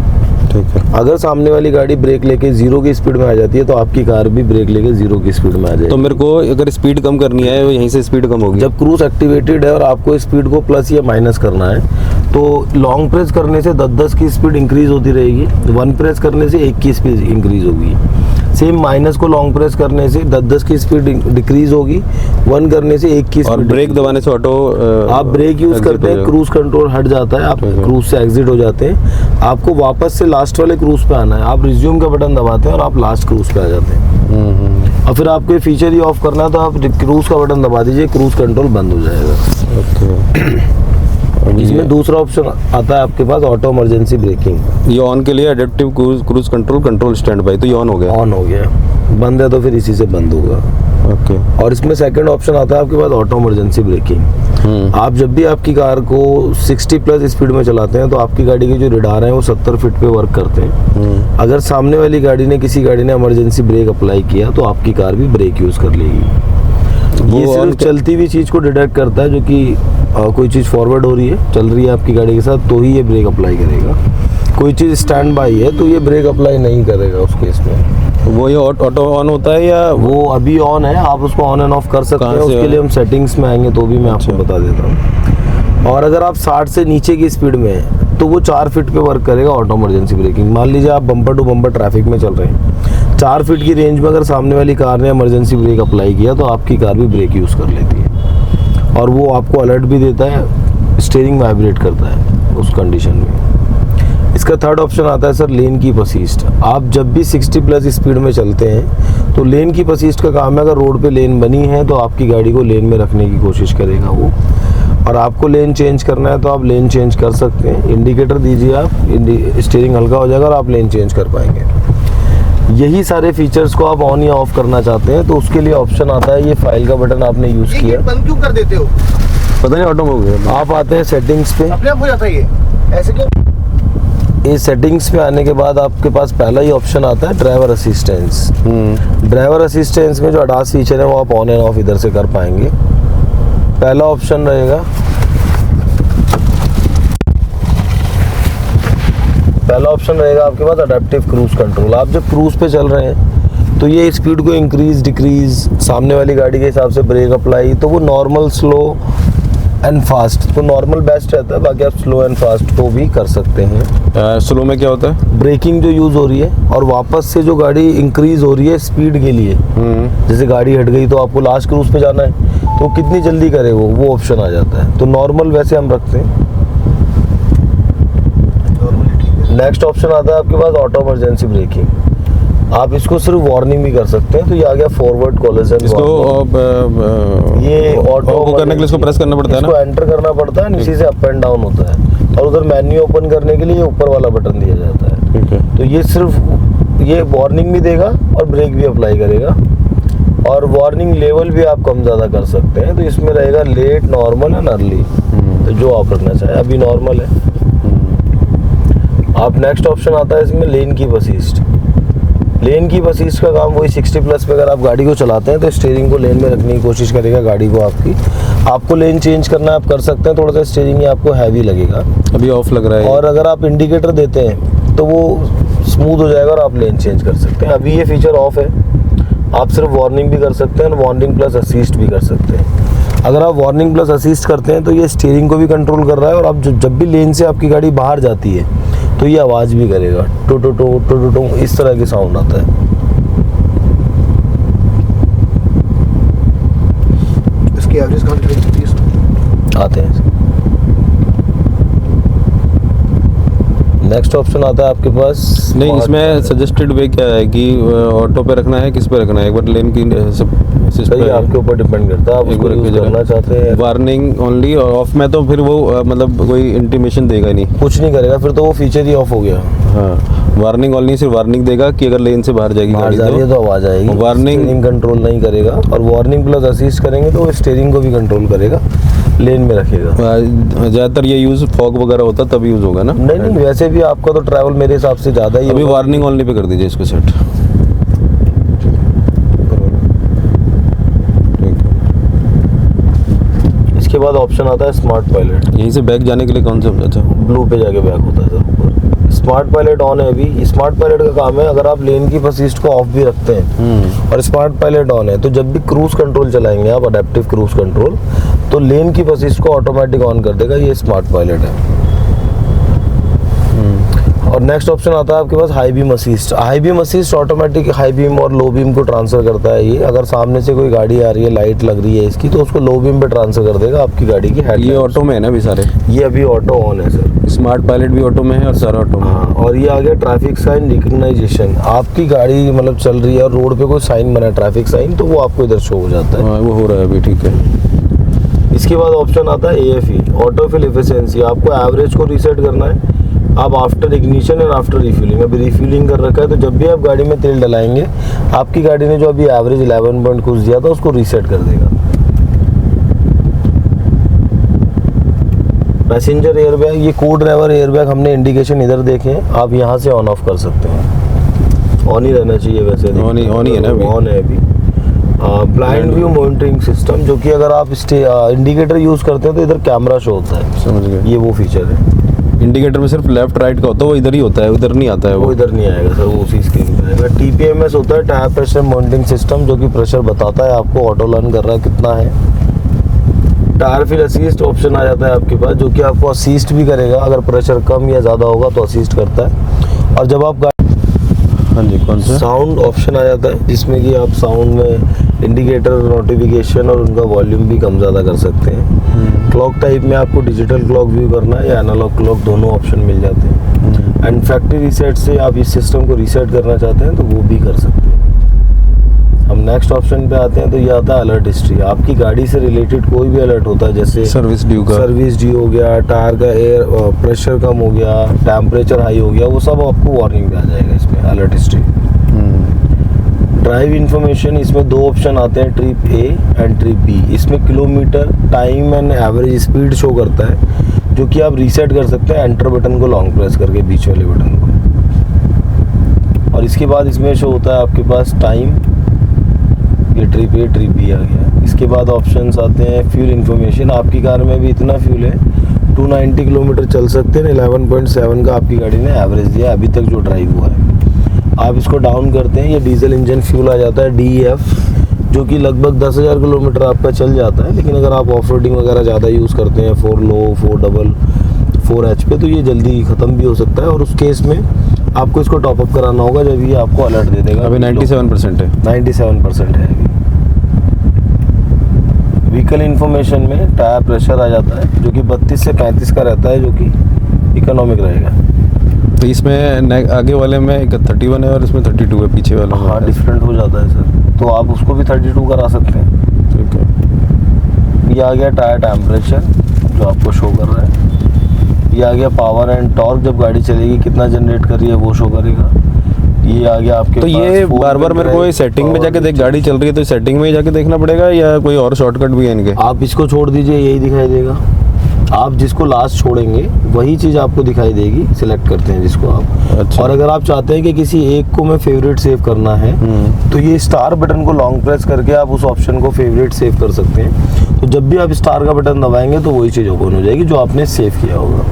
ठीक है। अगर सामने वाली गाड़ी ब्रेक लेके 0 की स्पीड में आ जाती है तो आपकी कार भी ब्रेक लेके 0 की स्पीड में आ जाएगी। तो मेरे को अगर स्पीड कम करनी है वो यहीं से स्पीड कम होगी। जब क्रूज एक्टिवेटेड है और आपको स्पीड को प्लस या माइनस करना है तो लॉन्ग प्रेस करने से 10-10 की स्पीड इंक्रीज होती रहेगी, 1 प्रेस करने से 1 की स्पीड इंक्रीज होगी। सेम माइनस को लॉन्ग प्रेस करने से 10-10 की स्पीड डिक्रीज होगी, 1 करने से 1 की और स्पीड। ब्रेक दबाने से ऑटो आप ब्रेक यूज करते हैं, क्रूज कंट्रोल हट जाता है, आप क्रूज से एग्जिट हो जाते हैं, आपको वापस से लास्ट वाले क्रूज पे आना है, आप रिज्यूम का बटन दबाते हैं और आप लास्ट क्रूज पे आ जाते हैं। और फिर आपको ये फीचर ही ऑफ करना है तो आप क्रूज का बटन दबा दीजिए, क्रूज कंट्रोल बंद हो जाएगा। ओके। इसमें दूसरा ऑप्शन आता है आपके पास ऑटो इमरजेंसी ब्रेकिंग। ये ऑन के लिए adaptive cruise control stand by, तो ये ऑन हो गया। ऑन हो गया, बंद है तो फिर इसी से बंद होगा। ओके। और इसमें सेकंड ऑप्शन आता है आपके पास ऑटो इमरजेंसी ब्रेकिंग। आप जब भी आपकी कार को 60 प्लस स्पीड में चलाते हैं तो आपकी गाड़ी के जो रडार हैं वो 70 फीट पे वर्क करते हैं। अगर सामने वाली गाड़ी ने किसी गाड़ी ने इमरजेंसी ब्रेक अप्लाई किया तो आपकी कार भी ब्रेक यूज कर लेगी। ये सिर्फ चलती हुई चीज को डिटेक्ट करता है, जो कि कोई चीज फॉरवर्ड हो रही है, चल रही है आपकी गाड़ी के साथ, तो ही ये ब्रेक अप्लाई करेगा। कोई चीज स्टैंड बाई है तो ये ब्रेक अप्लाई नहीं करेगा उस केस में। वो ये ऑटो ऑन होता है या वो अभी ऑन है, आप उसको ऑन एंड ऑफ कर सकते हैं। उसके लिए हम सेटिंग्स में आएंगे तो भी मैं आपको बता देता हूँ। और अगर आप 60 से नीचे की स्पीड में है तो वो 4 फीट पे वर्क करेगा ऑटो इमरजेंसी ब्रेकिंग। मान लीजिए आप बम्पर टू बम्पर ट्रैफिक में चल रहे हैं, 4 फीट की रेंज में अगर सामने वाली कार ने इमरजेंसी ब्रेक अप्लाई किया तो आपकी कार भी ब्रेक यूज़ कर लेती है और वो आपको अलर्ट भी देता है, स्टीयरिंग वाइब्रेट करता है उस कंडीशन में। इसका थर्ड ऑप्शन आता है सर लेन कीप असिस्ट। आप जब भी 60 प्लस स्पीड में चलते हैं तो लेन कीप असिस्ट का काम है, अगर रोड पे लेन बनी है तो आपकी गाड़ी को लेन में रखने की कोशिश करेगा वो, और आपको लेन चेंज करना है तो आप लेन चेंज कर सकते हैं। इंडिकेटर दीजिए आप, स्टीयरिंग हल्का हो जाएगा और आप लेन चेंज कर पाएंगे। यही सारे फीचर्स को आप ऑन या ऑफ करना चाहते हैं तो उसके लिए ऑप्शन आता है, ये फाइल का बटन आपने यूज़ ये किया, बंद क्यों कर देते हो? पता नहीं ऑटो में हो गया। आप आते हैं सेटिंग्स पे। अपने आप हो जाता है ये, ऐसे क्यों? इस सेटिंग्स पे आने के बाद आपके पास पहला ही ऑप्शन आता है ड्राइवर असिस्टेंस। ड्राइवर असिस्टेंस में जो ADAS फीचर है वो आप ऑन एंड ऑफ इधर से कर पाएंगे। पहला ऑप्शन रहेगा, पहला ऑप्शन रहेगा आपके पास अडेप्टिव क्रूज कंट्रोल। आप जब क्रूज पे चल रहे हैं तो ये स्पीड को इंक्रीज डिक्रीज, सामने वाली गाड़ी के हिसाब से ब्रेक अप्लाई, तो वो नॉर्मल, स्लो एंड फास्ट, तो नॉर्मल बेस्ट रहता है, बाकी आप स्लो एंड फास्ट को भी कर सकते हैं। स्लो में क्या होता है? ब्रेकिंग जो यूज हो रही है और वापस से जो गाड़ी इंक्रीज हो रही है स्पीड के लिए, जैसे गाड़ी हट गई तो आपको लास्ट क्रूज पे जाना है तो कितनी जल्दी करे वो ऑप्शन आ जाता है। तो नॉर्मल वैसे हम रखते हैं। नेक्स्ट ऑप्शन आता है आपके पास ऑटो इमरजेंसी ब्रेकिंग। आप इसको सिर्फ वार्निंग भी कर सकते हैं, तो ये आ गया फॉरवर्ड कोलिजन। इसको ये ऑटो करने के लिए इसको प्रेस करना पड़ता है ना? इसको एंटर करना पड़ता है, नीचे से अप एंड डाउन होता है, और उधर मेन्यू ओपन करने के लिए ऊपर वाला बटन दिया जाता है। ठीक है। तो ये सिर्फ ये वार्निंग भी देगा और ब्रेक भी अप्लाई करेगा, और वार्निंग लेवल भी आप कम ज़्यादा कर सकते हैं। तो इसमें रहेगा लेट, नॉर्मल एंड अर्ली, तो जो आप रखना चाहें। अभी नॉर्मल है। आप नेक्स्ट ऑप्शन आता है इसमें lane keep assist. Lane keep assist का काम वही 60 प्लस पे अगर आप गाड़ी को चलाते हैं तो स्टीयरिंग को लेन में रखने की कोशिश करेगा गाड़ी को आपकी। आपको लेन चेंज करना है आप कर सकते हैं, थोड़ा सा स्टीयरिंग आपको हैवी लगेगा। अभी ऑफ लग रहा है। और अगर आप इंडिकेटर देते हैं तो वो स्मूथ हो जाएगा और आप लेन चेंज कर सकते हैं। अभी ये फीचर ऑफ है, आप सिर्फ वार्निंग भी कर सकते हैं और वार्निंग प्लस असिस्ट भी कर सकते हैं। अगर आप वार्निंग प्लस असिस्ट करते हैं तो ये स्टीयरिंग को भी कंट्रोल कर रहा है, और आप जब भी लेन से आपकी गाड़ी बाहर जाती है तो ये आवाज़ भी करेगा, टो टो टो टो टो टो, इस तरह की साउंड आता है। इसकी एवरेज कहाँ तक होती है इसमें? आते हैं। नेक्स्ट ऑप्शन आता है आपके पास नहीं, इसमें सजेस्टेड वे क्या है कि ऑटो पे रखना है, किस पे रखना है? एक बार लेन की सही आपके ऊपर डिपेंड करता है, आप उसको यूज करना चाहते हैं। वार्निंग ओनली, और ऑफ में तो फिर वो मतलब कोई इंटीमेशन देगा नहीं, कुछ नहीं करेगा, फिर तो वो फीचर ही ऑफ हो गया। हाँ, वार्निंग ओनली सिर्फ वार्निंग देगा कि अगर लेन से बाहर जाएगी बाहर गाड़ी जा रही है तो आवाज आएगी। वार्निंग कंट्रोल नहीं करेगा, और वार्निंग प्लस असिस्ट करेंगे तो वो स्टीयरिंग को भी कंट्रोल करेगा, लेन में रखेगा। ज़्यादातर ये यूज़ फॉग वगैरह होता तब यूज़ होगा ना? नहीं, वैसे भी आपका तो ट्रैवल मेरे हिसाब से ज़्यादा ही अभी वार्निंग ओनली पे कर दीजिए इसको सेट। इसके बाद ऑप्शन आता है स्मार्ट पायलट। यहीं से बैक जाने के लिए कौन सा? अच्छा, ब्लू पे जाके बैक होता है सर ऊपर। स्मार्ट पायलट ऑन है अभी। स्मार्ट पायलट का काम है, अगर आप लेन कीप असिस्ट को ऑफ भी रखते हैं और स्मार्ट पायलट ऑन है, तो जब भी क्रूज कंट्रोल चलाएंगे आप, अडेप्टिव क्रूज कंट्रोल, तो लेन कीप असिस्ट को ऑटोमेटिक ऑन कर देगा। ये स्मार्ट पायलट है। और नेक्स्ट ऑप्शन आता है आपके पास high beam assist. High beam assist automatic high beam और लो बीम को ट्रांसफर करता है। ये अगर सामने से कोई गाड़ी आ रही है, लाइट लग रही है इसकी, तो उसको लो बीम पे ट्रांसफर कर देगा आपकी गाड़ी की हेडलाइट। ये ऑटो में है ना अभी सारे? ये अभी ऑटो ऑन है सर। स्मार्ट पायलट भी ऑटो में है और सारा ऑटो में। हाँ, और ये आ गया ट्रैफिक साइन रिकग्नाइजेशन। आपकी गाड़ी मतलब चल रही है और रोड पे कोई साइन बना है, ट्रैफिक साइन, तो वो आपको इधर शो हो जाता है। हाँ, वो हो रहा है अभी, ठीक है। इसके बाद ऑप्शन आता है AFE, ऑटो फिल एफिशिएंसी। आपको एवरेज को रीसेट करना है। आप after ignition and after refuelling, अभी रिफ्यूलिंग कर रखा है, तो जब भी आप गाड़ी में तेल डलाएंगे, आपकी गाड़ी ने जो अभी एवरेज 11 पॉइंट कुछ दिया था उसको रीसेट कर देगा। पैसेंजर एयरबैग, ये को ड्राइवर एयरबैग हमने इंडिकेशन इधर देखे हैं, आप यहाँ से ऑन ऑफ कर सकते हैं। ऑन ही रहना चाहिए वैसे, ऑन ही है ना अभी? ऑन है अभी। ब्लाइंड व्यू मॉनिटरिंग सिस्टम, जो कि अगर आप इंडिकेटर यूज करते हैं तो इधर कैमरा शो होता है। समझ गए। ये वो फीचर है। इंडिकेटर में सिर्फ लेफ्ट राइट का होता है, वो इधर ही होता है, उधर नहीं आता है वो इधर नहीं आएगा सर, वो उसी स्क्रीन पे आएगा। TPMS होता है, टायर प्रेशर मॉनिटरिंग सिस्टम, जो कि प्रेशर बताता है आपको ऑटो लर्न कर रहा है कितना है। टायर फिल असिस्ट ऑप्शन आ जाता है आपके पास, जो कि आपको असिस्ट भी करेगा, अगर प्रेशर कम या ज़्यादा होगा तो असिस्ट करता है। और जब आप हाँ जी, कौन सा? साउंड ऑप्शन आ जाता है, जिसमें कि आप साउंड में इंडिकेटर नोटिफिकेशन और उनका वॉल्यूम भी कम ज़्यादा कर सकते हैं। क्लॉक टाइप में आपको डिजिटल क्लॉक व्यू करना है या एनालॉग क्लॉक, दोनों ऑप्शन मिल जाते हैं। एंड फैक्ट्री रीसेट से आप इस सिस्टम को रीसेट करना चाहते हैं तो वो भी कर सकते हैं। हम नेक्स्ट ऑप्शन पे आते हैं, तो ये आता है अलर्ट हिस्ट्री। आपकी गाड़ी से रिलेटेड कोई भी अलर्ट होता है, जैसे सर्विस ड्यू हो गया, टायर का एयर प्रेशर कम हो गया, टेम्परेचर हाई हो गया, वो सब आपको वार्निंग पे आ जाएगा इसमें, अलर्ट हिस्ट्री। ड्राइव इन्फॉर्मेशन, इसमें दो ऑप्शन आते हैं, trip A and trip B। इसमें kilometre, time and average speed show करता है, जो कि आप रीसेट कर सकते हैं एंटर बटन को लॉन्ग प्रेस करके, बीच वाले बटन को। और इसके बाद इसमें शो होता है आपके पास टाइम, ये ट्रिप A ट्रिप B आ गया। इसके बाद ऑप्शंस आते हैं फ्यूल इन्फॉर्मेशन। आपकी कार में भी इतना फ्यूल है, 290 किलोमीटर चल सकते हैं, 11.7 का आपकी गाड़ी ने एवरेज दिया अभी तक जो ड्राइव हुआ है। आप इसको डाउन करते हैं, ये डीजल इंजन फ्यूल आ जाता है DEF, जो कि लगभग 10,000 किलोमीटर आपका चल जाता है। लेकिन अगर आप ऑफ रोडिंग वगैरह ज़्यादा यूज़ करते हैं, 4 लो 4 डबल 4H पे, तो ये जल्दी ख़त्म भी हो सकता है। और उस केस में आपको इसको टॉपअप कराना होगा, जब ये आपको अलर्ट दे देगा। अभी 97% है। 97% है अभी। व्हीकल इन्फॉर्मेशन में टायर प्रेशर आ जाता है, जो कि 32 से 35 का रहता है, जो कि इकोनॉमिक रहेगा। तो इसमें आगे वाले में 31 है और इसमें 32 है पीछे वाला। हाँ, डिफरेंट हो जाता है सर, तो आप उसको भी 32 करा सकते हैं। ठीक है। ये आ गया टायर टेम्परेचर, जो आपको शो कर रहा है। ये आ गया पावर एंड टॉर्क, जब गाड़ी चलेगी कितना जनरेट कर रही है वो शो करेगा। ये आ गया आपके तो पास ये बार बार मेरे को ड्राइव, सेटिंग में जाके देख, गाड़ी चल रही है तो सेटिंग में ही जाके देखना पड़ेगा या कोई और शॉर्टकट भी है इनके? आप इसको छोड़ दीजिए, यही दिखाई देगा। आप जिसको लास्ट छोड़ेंगे वही चीज़ आपको दिखाई देगी, सिलेक्ट करते हैं जिसको आप। अच्छा। और अगर आप चाहते हैं कि किसी एक को मैं फेवरेट सेव करना है, तो ये स्टार बटन को लॉन्ग प्रेस करके आप उस ऑप्शन को फेवरेट सेव कर सकते हैं। तो जब भी आप स्टार का बटन दबाएंगे तो वही चीज़ ओपन हो जाएगी जो आपने सेव किया होगा।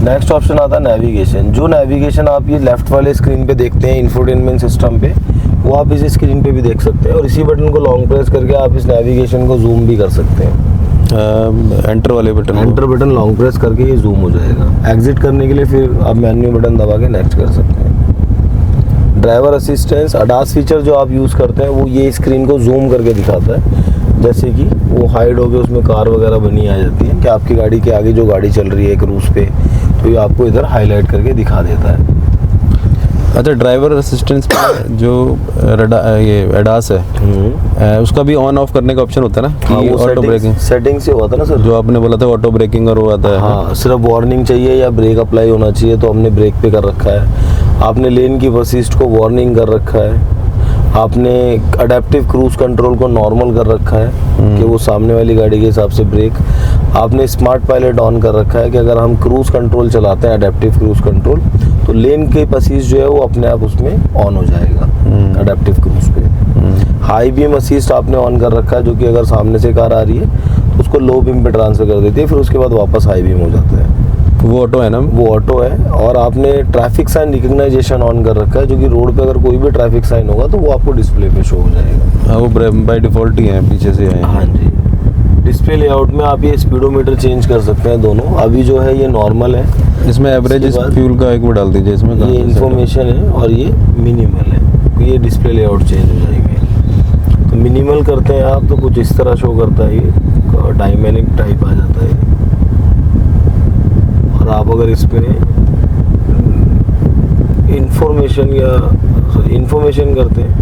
नेक्स्ट ऑप्शन आता है नेविगेशन। जो नेविगेशन आप ये लेफ्ट वाले स्क्रीन पे देखते हैं इंफोटेनमेंट सिस्टम पे, वो आप इस स्क्रीन पे भी देख सकते हैं। और इसी बटन को लॉन्ग प्रेस करके आप इस नेविगेशन को जूम भी कर सकते हैं। एंटर वाले button, enter button long press करके ये जूम हो जाएगा। एग्जिट करने के लिए फिर आप मेन्यू बटन दबा के नेक्स्ट कर सकते हैं। ड्राइवर असिस्टेंस ADAS फीचर जो आप यूज़ करते हैं, वो ये स्क्रीन को जूम करके दिखाता है। जैसे कि वो हाइड हो गया, उसमें कार वगैरह बनी आ जाती है कि आपकी गाड़ी के आगे जो गाड़ी चल रही है क्रूज पे, तो ये आपको इधर हाईलाइट करके दिखा देता है। अच्छा, ड्राइवर असिस्टेंस में जो ये ADAS है, उसका भी ऑन ऑफ करने का ऑप्शन होता है ना कि हाँ, वो ऑटो ब्रेकिंग सेटिंग से हुआ था ना सर, जो आपने बोला था ऑटो ब्रेकिंग और वो आता है। हाँ, सिर्फ वार्निंग चाहिए या ब्रेक अप्लाई होना चाहिए, तो हमने ब्रेक पे कर रखा है। आपने लेन की असिस्ट को वार्निंग कर रखा है। आपने अडेप्टिव क्रूज कंट्रोल को नॉर्मल कर रखा है कि वो सामने वाली गाड़ी के हिसाब से ब्रेक। आपने स्मार्ट पायलट ऑन कर रखा है कि अगर हम क्रूज कंट्रोल चलाते हैं, अडेप्टिव क्रूज कंट्रोल, तो लेन के असिस्ट जो है वो अपने आप उसमें ऑन हो जाएगा अडेप्टिव क्रूज पे। हाई बीम असिस्ट आपने ऑन कर रखा है, जो कि अगर सामने से कार आ रही है उसको लो बीम पे ट्रांसफर कर देती है, फिर उसके बाद वापस हाई बीम हो जाता है। वो ऑटो है ना? वो ऑटो है। और आपने ट्रैफिक साइन रिकग्नाइजेशन ऑन कर रखा है, जो कि रोड पे अगर कोई भी ट्रैफिक साइन होगा तो वो आपको डिस्प्ले पे शो हो जाएगा। हाँ, वो बाय डिफ़ॉल्ट ही है, पीछे से है। हाँ जी। डिस्प्ले लेआउट में आप ये स्पीडोमीटर चेंज कर सकते हैं दोनों। अभी जो है ये नॉर्मल है, इसमें एवरेज इसके बाद फ्यूल का एक वो डाल दीजिए इसमें। ये इन्फॉर्मेशन है, और ये मिनिमल है। ये डिस्प्ले लेआउट चेंज हो जाएंगे। तो मिनिमल करते हैं आप तो कुछ इस तरह शो करता है, ये डायनामिक टाइप आ जाता है। और आप अगर इसमें इन्फॉर्मेशन करते हैं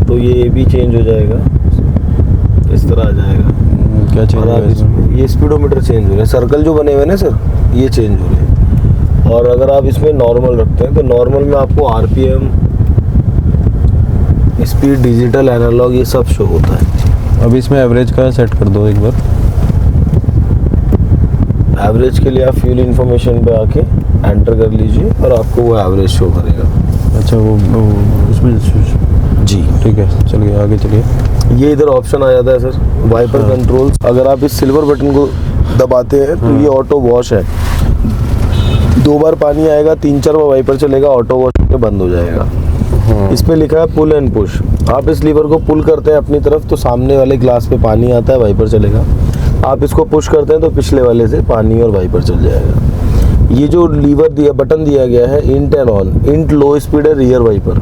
तो ये भी चेंज हो जाएगा, इस तरह आ जाएगा। क्या चेंज और आप इसमें ये स्पीडोमीटर चेंज हो रहे हैं, सर्कल जो बने हुए हैं ना सर, ये चेंज हो रहे हैं। और अगर आप इसमें नॉर्मल रखते हैं तो नॉर्मल में आपको आरपीएम, स्पीड, डिजिटल, एनालॉग, ये सब शो होता है। अभी इसमें एवरेज का सेट कर दो एक बार। एवरेज के लिए आप फ्यूल इन्फॉर्मेशन पे आके एंटर कर लीजिए और आपको वो एवरेज शो करेगा। अच्छा, वो उसमें जी ठीक है, चलिए आगे चलिए। ये इधर ऑप्शन आ जाता है सर, वाइपर कंट्रोल्स। अगर आप इस सिल्वर बटन को दबाते हैं तो ये ऑटो वॉश है। 2 बार पानी आएगा, 3-4 बार वाइपर चलेगा, ऑटो वॉश होकर बंद हो जाएगा। इस पे लिखा है पुल एंड पुश। आप इस लीवर को पुल करते हैं अपनी तरफ तो सामने वाले ग्लास पे पानी आता है, वाइपर चलेगा। आप इसको पुश करते हैं तो पिछले वाले से पानी और वाइपर चल जाएगा। ये जो लीवर दिया, बटन दिया गया है, int and on. Int low speed है rear wiper,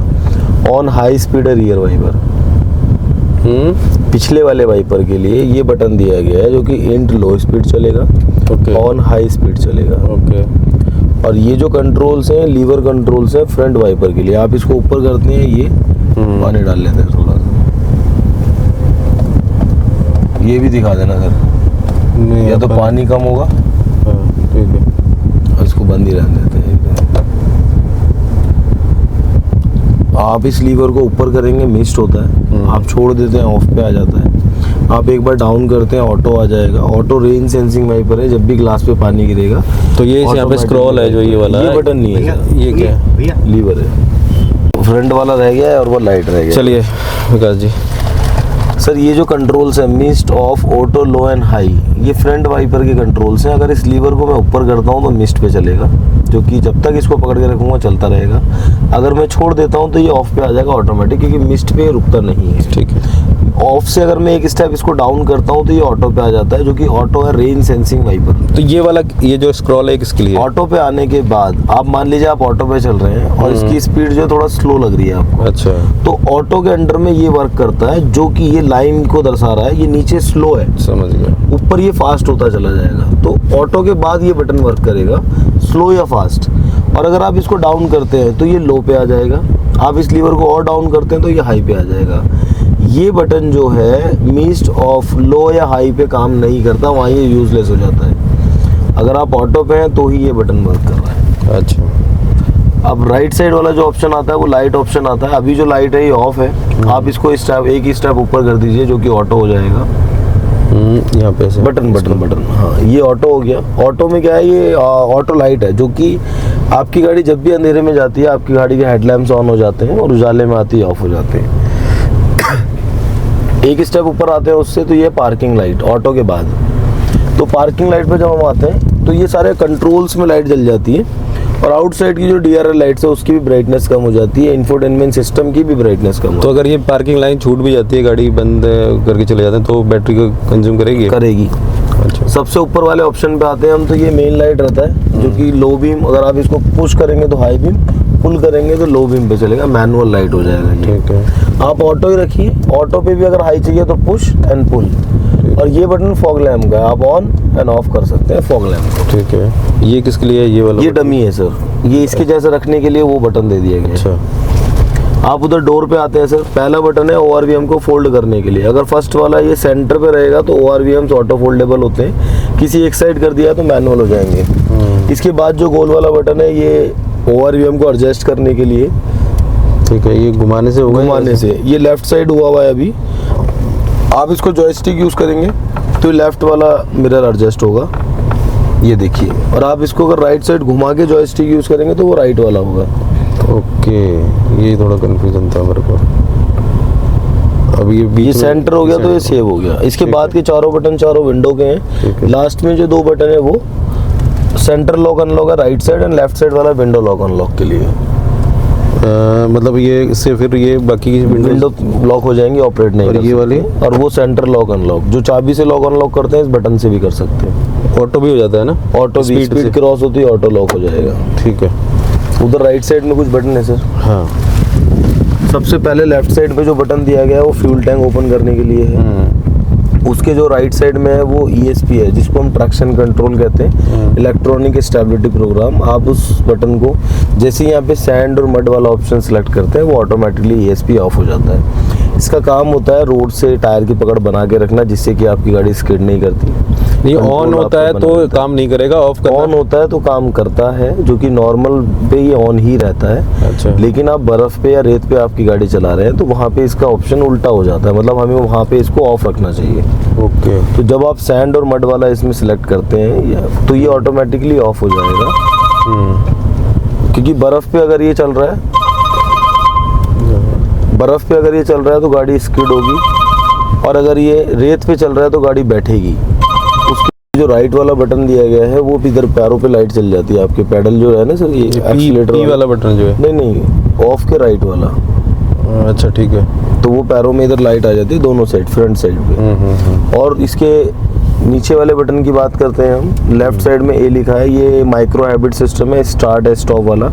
on high speed है रियर वाइपर। पिछले वाले वाइपर के लिए ये बटन दिया गया है, जो कि इंट लो स्पीड चलेगा, ऑन हाई स्पीड चलेगा। ओके। और ये जो कंट्रोल्स हैं, लीवर कंट्रोल्स हैं फ्रंट वाइपर के लिए। आप इसको ऊपर करते हैं, ये पानी डाल लेते हैं थोड़ा सा। ये भी दिखा देना सर, या तो पानी कम होगा। ठीक है, और इसको बंद ही रहने देते हैं। आप इस लीवर को ऊपर करेंगे, मिस्ट होता है। आप छोड़ देते हैं, ऑफ पे आ जाता है। आप एक बार डाउन करते हैं, ऑटो आ जाएगा। ऑटो रेन सेंसिंग वाइपर है, जब भी ग्लास पे पानी गिरेगा तो ये यहाँ पे स्क्रॉल है जो ये वाला, ये बटन नहीं है सर, ये क्या है? भैया लीवर है। फ्रंट वाला रह गया है और वो लाइट रह गया। चलिए विकास जी। सर ये जो कंट्रोल्स है, mist, of, auto, low and high, ये फ्रंट वाइपर के कंट्रोल्स हैं। अगर इस लीवर को मैं ऊपर करता हूँ तो मिस्ट पे चलेगा, जो कि जब तक इसको पकड़ के रखूँगा चलता रहेगा। अगर मैं छोड़ देता हूँ तो ये ऑफ पे आ जाएगा ऑटोमेटिक, क्योंकि मिस्ट पे रुकता नहीं है। ठीक है। ऑफ से अगर मैं एक स्टेप इसको डाउन करता हूँ तो ये ऑटो पे आ जाता है, जो कि ऑटो है रेन सेंसिंग वाइपर। तो ये वाला, ये जो स्क्रॉल है किसके लिए? ऑटो पे आने के बाद आप मान लीजिए आप ऑटो पे चल रहे हैं और इसकी स्पीड जो थोड़ा स्लो लग रही है आपको, अच्छा, तो ऑटो के अंडर में ये वर्क करता है, जो कि ये लाइन को दर्शा रहा है। ये नीचे स्लो है, समझ गया। ऊपर ये फास्ट होता चला जाएगा। तो ऑटो के बाद ये बटन वर्क करेगा, स्लो या फास्ट। और अगर आप इसको डाउन करते हैं तो ये लो पे आ जाएगा। आप इस लीवर को और डाउन करते हैं तो ये हाई पे आ जाएगा। ये बटन जो है मिस्ट, ऑफ, लो या हाई पे काम नहीं करता, वहाँ ये यूजलेस हो जाता है। अगर आप ऑटो पे हैं तो ही ये बटन वर्क कर रहा है। अच्छा, अब राइट साइड वाला जो ऑप्शन आता है वो लाइट ऑप्शन आता है। अभी जो लाइट है ये ऑफ है। आप इसको स्टेप, एक ही स्टेप ऊपर कर दीजिए, जो कि ऑटो हो जाएगा। यहाँ पे से बटन हाँ, ये ऑटो हो गया। ऑटो में क्या है, ये ऑटो लाइट है, जो कि आपकी गाड़ी जब भी अंधेरे में जाती है, आपकी गाड़ी के हेडलैम्प्स ऑन हो जाते हैं और उजाले में आती है ऑफ हो जाते हैं। एक स्टेप ऊपर आते हैं उससे, तो ये पार्किंग लाइट ऑटो के बाद। तो पार्किंग लाइट पे जब हम आते हैं तो ये सारे कंट्रोल्स में लाइट जल जाती है, और आउटसाइड की जो DRL लाइट्स है उसकी भी ब्राइटनेस कम हो जाती है, इंफोटेनमेंट सिस्टम की भी ब्राइटनेस कम तो अगर ये पार्किंग लाइन छूट भी जाती है, गाड़ी बंद करके चले जाते हैं, तो बैटरी को कंज्यूम करेगी। अच्छा, सबसे ऊपर वाले ऑप्शन पे आते हैं हम, तो ये मेन लाइट रहता है, जो कि लो बीम। अगर आप इसको पुश करेंगे तो हाई बीम, पुल करेंगे तो लो बीम पे चलेगा, मैनुअल लाइट हो जाएगा ये। ठीक है। आप ऑटो ही रखिए, ऑटो पे भी अगर हाई चाहिए तो पुश एंड पुल। और ये बटन फॉग लैम्प का है, आप ऑन एंड ऑफ कर सकते हैं फॉग लैम्प को। ठीक है। ये किसके लिए है, ये वाला? ये डमी है सर, ये इसके जैसे रखने के लिए वो बटन दे दिया गया है। अच्छा, आप उधर डोर पे आते हैं सर, पहला बटन है ORVM को फोल्ड करने के लिए। अगर फर्स्ट वाला ये सेंटर पे रहेगा तो ORVMs ऑटो फोल्डेबल होते हैं, किसी एक साइड कर दिया तो मैनुअल हो जाएंगे। इसके बाद जो गोल वाला बटन है, ये ORVM को एडजस्ट करने के लिए। ठीक है, ये घुमाने से होगा? घुमाने से। ये लेफ्ट साइड हुआ हुआ है अभी। आप इसको जॉयस्टिक यूज करेंगे तो लेफ्ट वाला मिरर एडजस्ट होगा, ये देखिए। और आप इसको अगर राइट साइड घुमा के जॉयस्टिक यूज करेंगे तो वो राइट वाला होगा। ओके, ये थोड़ा कंफ्यूजन था मेरे को। अब ये बीच ये में सेंटर हो गया तो ये center सेव हो गया। इसके ठीक बाद के चारों बटन चारों विंडो के ठीक हैं। है। लास्ट में जो 2 बटन है वो सेंटर लॉक अनलॉक है right side, and left side वाला विंडो लॉक अनलॉक के लिए। मतलब ये इससे फिर ये बाकी की विंडो लॉक हो जाएंगी, ऑपरेट नहीं और कर ये सकते। वाली? और वो सेंटर लॉक अनलॉक जो चाबी से लॉक अनलॉक करते हैं, इस बटन से भी कर सकते हैं। ऑटो भी हो जाता है ना? ऑटो भी Speed से। स्पीड क्रॉस होती है ऑटो लॉक हो जाएगा। ठीक है। उधर राइट साइड में कुछ बटन है सर। हाँ। सबसे पहले लेफ्ट साइड पे जो बटन दिया गया है वो फ्यूल टैंक ओपन करने के लिए है। उसके जो राइट साइड में है वो ESP है, जिसको हम ट्रैक्शन कंट्रोल कहते हैं, इलेक्ट्रॉनिक स्टेबिलिटी प्रोग्राम। आप उस बटन को जैसे ही यहाँ पे सैंड और मड वाला ऑप्शन सेलेक्ट करते हैं, वो ऑटोमेटिकली ESP ऑफ हो जाता है। इसका काम होता है रोड से टायर की पकड़ बना के रखना, जिससे कि आपकी गाड़ी स्किड नहीं करती। नहीं, Control ऑन होता आपका है बना तो रहता है। काम नहीं करेगा, ऑफ करना? ऑन होता है तो काम करता है, जो कि नॉर्मल पे ये ऑन ही रहता है। अच्छा। लेकिन आप बर्फ पे या रेत पे आपकी गाड़ी चला रहे हैं तो वहाँ पे इसका ऑप्शन उल्टा हो जाता है, मतलब हमें वहाँ पे इसको ऑफ रखना चाहिए। ओके। तो जब आप सैंड और मड वाला इसमें सिलेक्ट करते हैं तो ये ऑटोमेटिकली ऑफ हो जाएगा, क्योंकि बर्फ पे अगर ये चल रहा है, बर्फ पे अगर ये चल रहा है तो गाड़ी स्किड होगी, और अगर ये रेत पे चल रहा है तो गाड़ी बैठेगी। उसके जो राइट वाला बटन दिया गया है वो इधर पैरों पे लाइट चल जाती है। आपके पैडल जो है ना सर, ये एक्सीलेटर पी वाला बटन जो है? नहीं, ऑफ के राइट वाला। अच्छा, ठीक है। तो वो पैरों में इधर लाइट आ जाती है दोनों साइड, फ्रंट साइड पे। और इसके नीचे वाले बटन की बात करते हैं हम, लेफ्ट साइड में ए लिखा है, ये माइक्रो हैबिट सिस्टम है, स्टार्ट है स्टॉप वाला।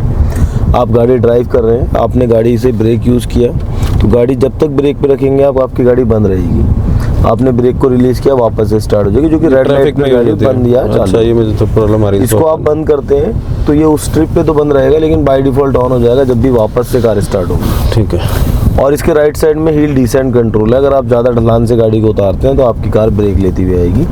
आप गाड़ी ड्राइव कर रहे हैं, आपने गाड़ी से ब्रेक यूज़ किया तो गाड़ी जब तक ब्रेक पे रखेंगे आप, आपकी गाड़ी बंद रहेगी। आपने ब्रेक को रिलीज किया, वापस से स्टार्ट हो जाएगी, जो कि रेड लाइट में गाड़ी बंद या चालू। अच्छा, ये मुझे तो प्रॉब्लम आ रही है। इसको आप बंद करते हैं तो ये उस ट्रिप पे तो बंद रहेगा, लेकिन बाय डिफॉल्ट ऑन हो जाएगा जब भी वापस से कार स्टार्ट होगी। ठीक है। और इसके राइट साइड में हिल डिसेंट कंट्रोल है। अगर आप ज़्यादा ढलान से गाड़ी को उतारते हैं तो आपकी कार ब्रेक लेती हुई आएगी,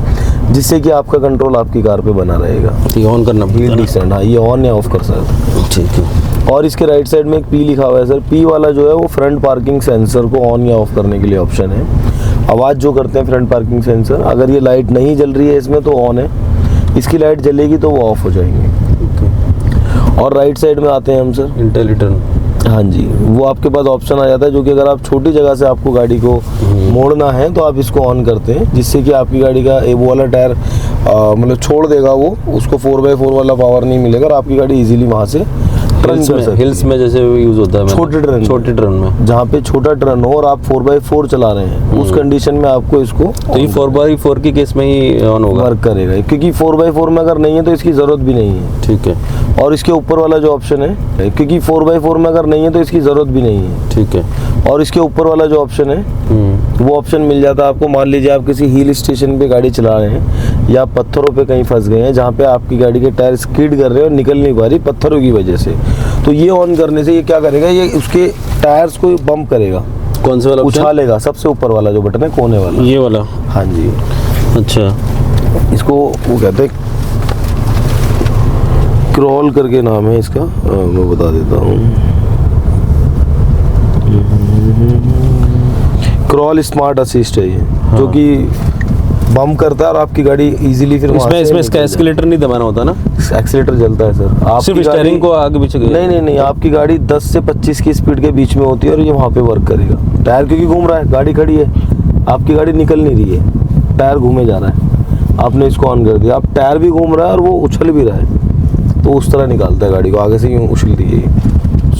जिससे कि आपका कंट्रोल आपकी कार पे बना रहेगा। ये ऑन करना हिल डिसेंट, हाँ, ये ऑन या ऑफ कर सकते हैं। ठीक है। और इसके राइट साइड में एक पी लिखा हुआ है सर। पी वाला जो है वो फ्रंट पार्किंग सेंसर को ऑन या ऑफ करने के लिए ऑप्शन है। आवाज़ जो करते हैं फ्रंट पार्किंग सेंसर, अगर ये लाइट नहीं जल रही है इसमें तो ऑन है, इसकी लाइट जलेगी तो वो ऑफ हो जाएंगे। और राइट साइड में आते हैं हम सर, इंटेलिटर्न। हाँ जी, वो आपके पास ऑप्शन आ जाता है, जो कि अगर आप छोटी जगह से आपको गाड़ी को मोड़ना है तो आप इसको ऑन करते हैं, जिससे कि आपकी गाड़ी का वो वाला टायर मतलब छोड़ देगा, वो उसको 4x4 वाला पावर नहीं मिलेगा और आपकी गाड़ी इजीली वहाँ से टर्न कर सकती है। हिल्स में जैसे यूज होता है, छोटे टर्न में, जहाँ पे छोटा टर्न हो और आप 4x4 चला रहे हैं, उस कंडीशन में आपको इसको तो ये 4x4 की केस में ही ऑन होगा, वर्क करेगा, क्योंकि 4x4 में अगर नहीं है तो इसकी ज़रूरत भी नहीं है। ठीक है। और इसके ऊपर वाला जो ऑप्शन है, क्योंकि 4x4 में अगर नहीं है तो इसकी ज़रूरत भी नहीं है। ठीक है। और इसके ऊपर वाला जो ऑप्शन है वो ऑप्शन मिल जाता है आपको। मान लीजिए आप किसी हिल स्टेशन पे गाड़ी चला रहे हैं या पत्थरों पे कहीं फंस गए हैं, जहाँ पे आपकी गाड़ी के टायर स्किड कर रहे हैं और निकल नहीं पा रही पत्थरों की वजह से, तो ये ऑन करने से ये क्या करेगा, ये उसके टायर्स को बम्प करेगा। कौन सा वाला ऑप्शन? उछालेगा। सबसे ऊपर वाला जो बटन है, कोने वाला, ये वाला। हाँ जी। अच्छा, इसको वो कहते हैं क्रॉल करके नाम है इसका, मैं बता देता हूँ। क्रॉल स्मार्ट असिस्ट है ये, जो कि बम्प करता है और आपकी गाड़ी इजीली फिर वहाँ से इसमें इसका निकल एस्केलेटर नहीं दबाना होता ना? एक्सीलेटर जलता है सर। आपकी सिर्फ स्टीयरिंग को आगे पीछे? नहीं, आपकी गाड़ी 10 से 25 की स्पीड के बीच में होती है और ये वहाँ पे वर्क करेगा। टायर क्योंकि घूम रहा है, गाड़ी खड़ी है, आपकी गाड़ी निकल नहीं रही है, टायर घूमे जा रहा है, आपने इसको ऑन कर दिया, आप टायर भी घूम रहा है और वो उछल भी रहा है, तो उस तरह निकालता है गाड़ी को, आगे से यूँ उछल रही है।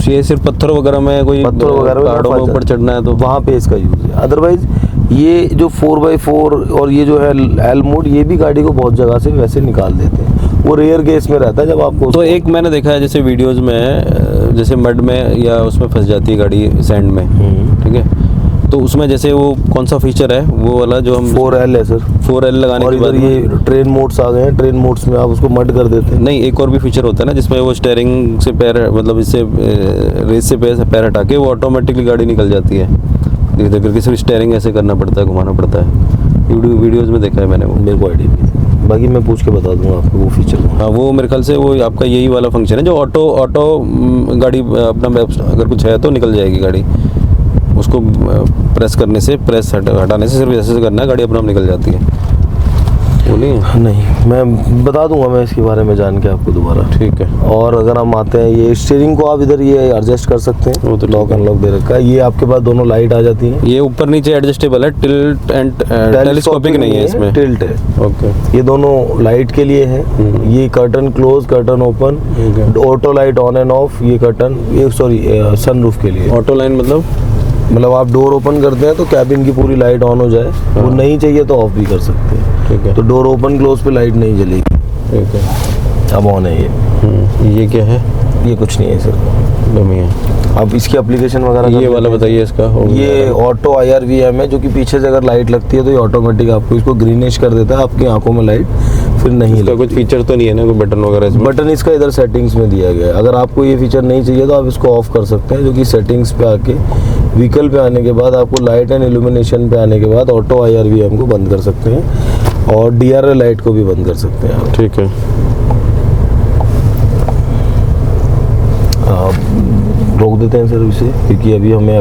ये सिर्फ पत्थर वगैरह में, कोई पत्थर वगैरह पहाड़ों में ऊपर चढ़ना है तो वहाँ पे इसका यूज़ है। अदरवाइज ये जो 4x4 और ये जो है एल मोड, ये भी गाड़ी को बहुत जगह से वैसे निकाल देते हैं, वो रेयर केस में रहता है जब आपको। तो एक मैंने देखा है जैसे वीडियोस में, जैसे मड में या उसमें फंस जाती है गाड़ी सैंड में, ठीक है, तो उसमें जैसे वो कौन सा फीचर है वो वाला जो हम 4L है सर, 4L लगाने और के बाद इधर ये ट्रेन मोड्स आ गए हैं, ट्रेन मोड्स में आप उसको मड कर देते हैं। नहीं, एक और भी फीचर होता है ना जिसमें वो स्टीयरिंग से पैर, मतलब इससे रेस से पैर हटा के वो ऑटोमेटिकली गाड़ी निकल जाती है, धीरे धीरे करके सिर्फ स्टीयरिंग ऐसे करना पड़ता है, घुमाना पड़ता है। वीडियोज़ में देखा है मैंने वो, मेरे को आइडिया नहीं, बाकी मैं पूछ के बता दूंगा आपको वो फीचर। हाँ, वो मेरे ख्याल से वो आपका यही वाला फंक्शन है जो ऑटो गाड़ी अपना अगर कुछ है तो निकल जाएगी गाड़ी, उसको प्रेस करने से, प्रेस हटाने से सिर्फ ऐसे करना है, गाड़ी अपना निकल जाती है। वो नहीं है? नहीं, मैं बता दूंगा मैं इसके बारे में जान के आपको दोबारा। ठीक है। और अगर हम आते हैं, ये स्टीयरिंग को आप इधर ये एडजस्ट कर सकते हैं, वो तो लॉक ठीक है। अनलॉक दे रखा है। ये आपके पास दोनों लाइट आ जाती है, ये ऊपर नीचे एडजस्टेबल है, टिल्ट एंड टेलीस्कोपिक नहीं है इसमें। टिल्ट है। ओके। ये दोनों लाइट के लिए है। ये curtain close, curtain open, auto light on end of. ये कर्टन, ये सॉरी सनरूफ के लिए। ऑटो लाइन मतलब आप डोर ओपन करते हैं तो कैबिन की पूरी लाइट ऑन हो जाए, वो नहीं चाहिए तो ऑफ भी कर सकते हैं। ठीक है। तो डोर ओपन क्लोज पे लाइट नहीं जलेगी। ठीक है। अब ऑन है ये क्या है? ये कुछ नहीं है सर। डमी है। अब इसकी एप्लीकेशन वगैरह ये वाला बताइए इसका। ये ऑटो IRVM है, जो कि पीछे से अगर लाइट लगती है तो ये ऑटोमेटिक आपको इसको ग्रीनिश कर देता है, आपकी आंखों में लाइट फिर नहीं इसका लगती। कुछ फीचर तो नहीं है ना, कोई बटन वगैरह इसमें? बटन इसका इधर सेटिंग्स में दिया गया है। अगर आपको ये फीचर नहीं चाहिए तो आप इसको ऑफ कर सकते हैं, जो कि सेटिंग्स पे आके व्हीकल पे आने के बाद आपको लाइट एंड इल्यूमिनेशन पे आने के बाद ऑटो IRVM को बंद कर सकते हैं और DRL लाइट को भी बंद कर सकते हैं आप। ठीक है। आप रोक देते हैं सर इसे, क्योंकि अभी हमें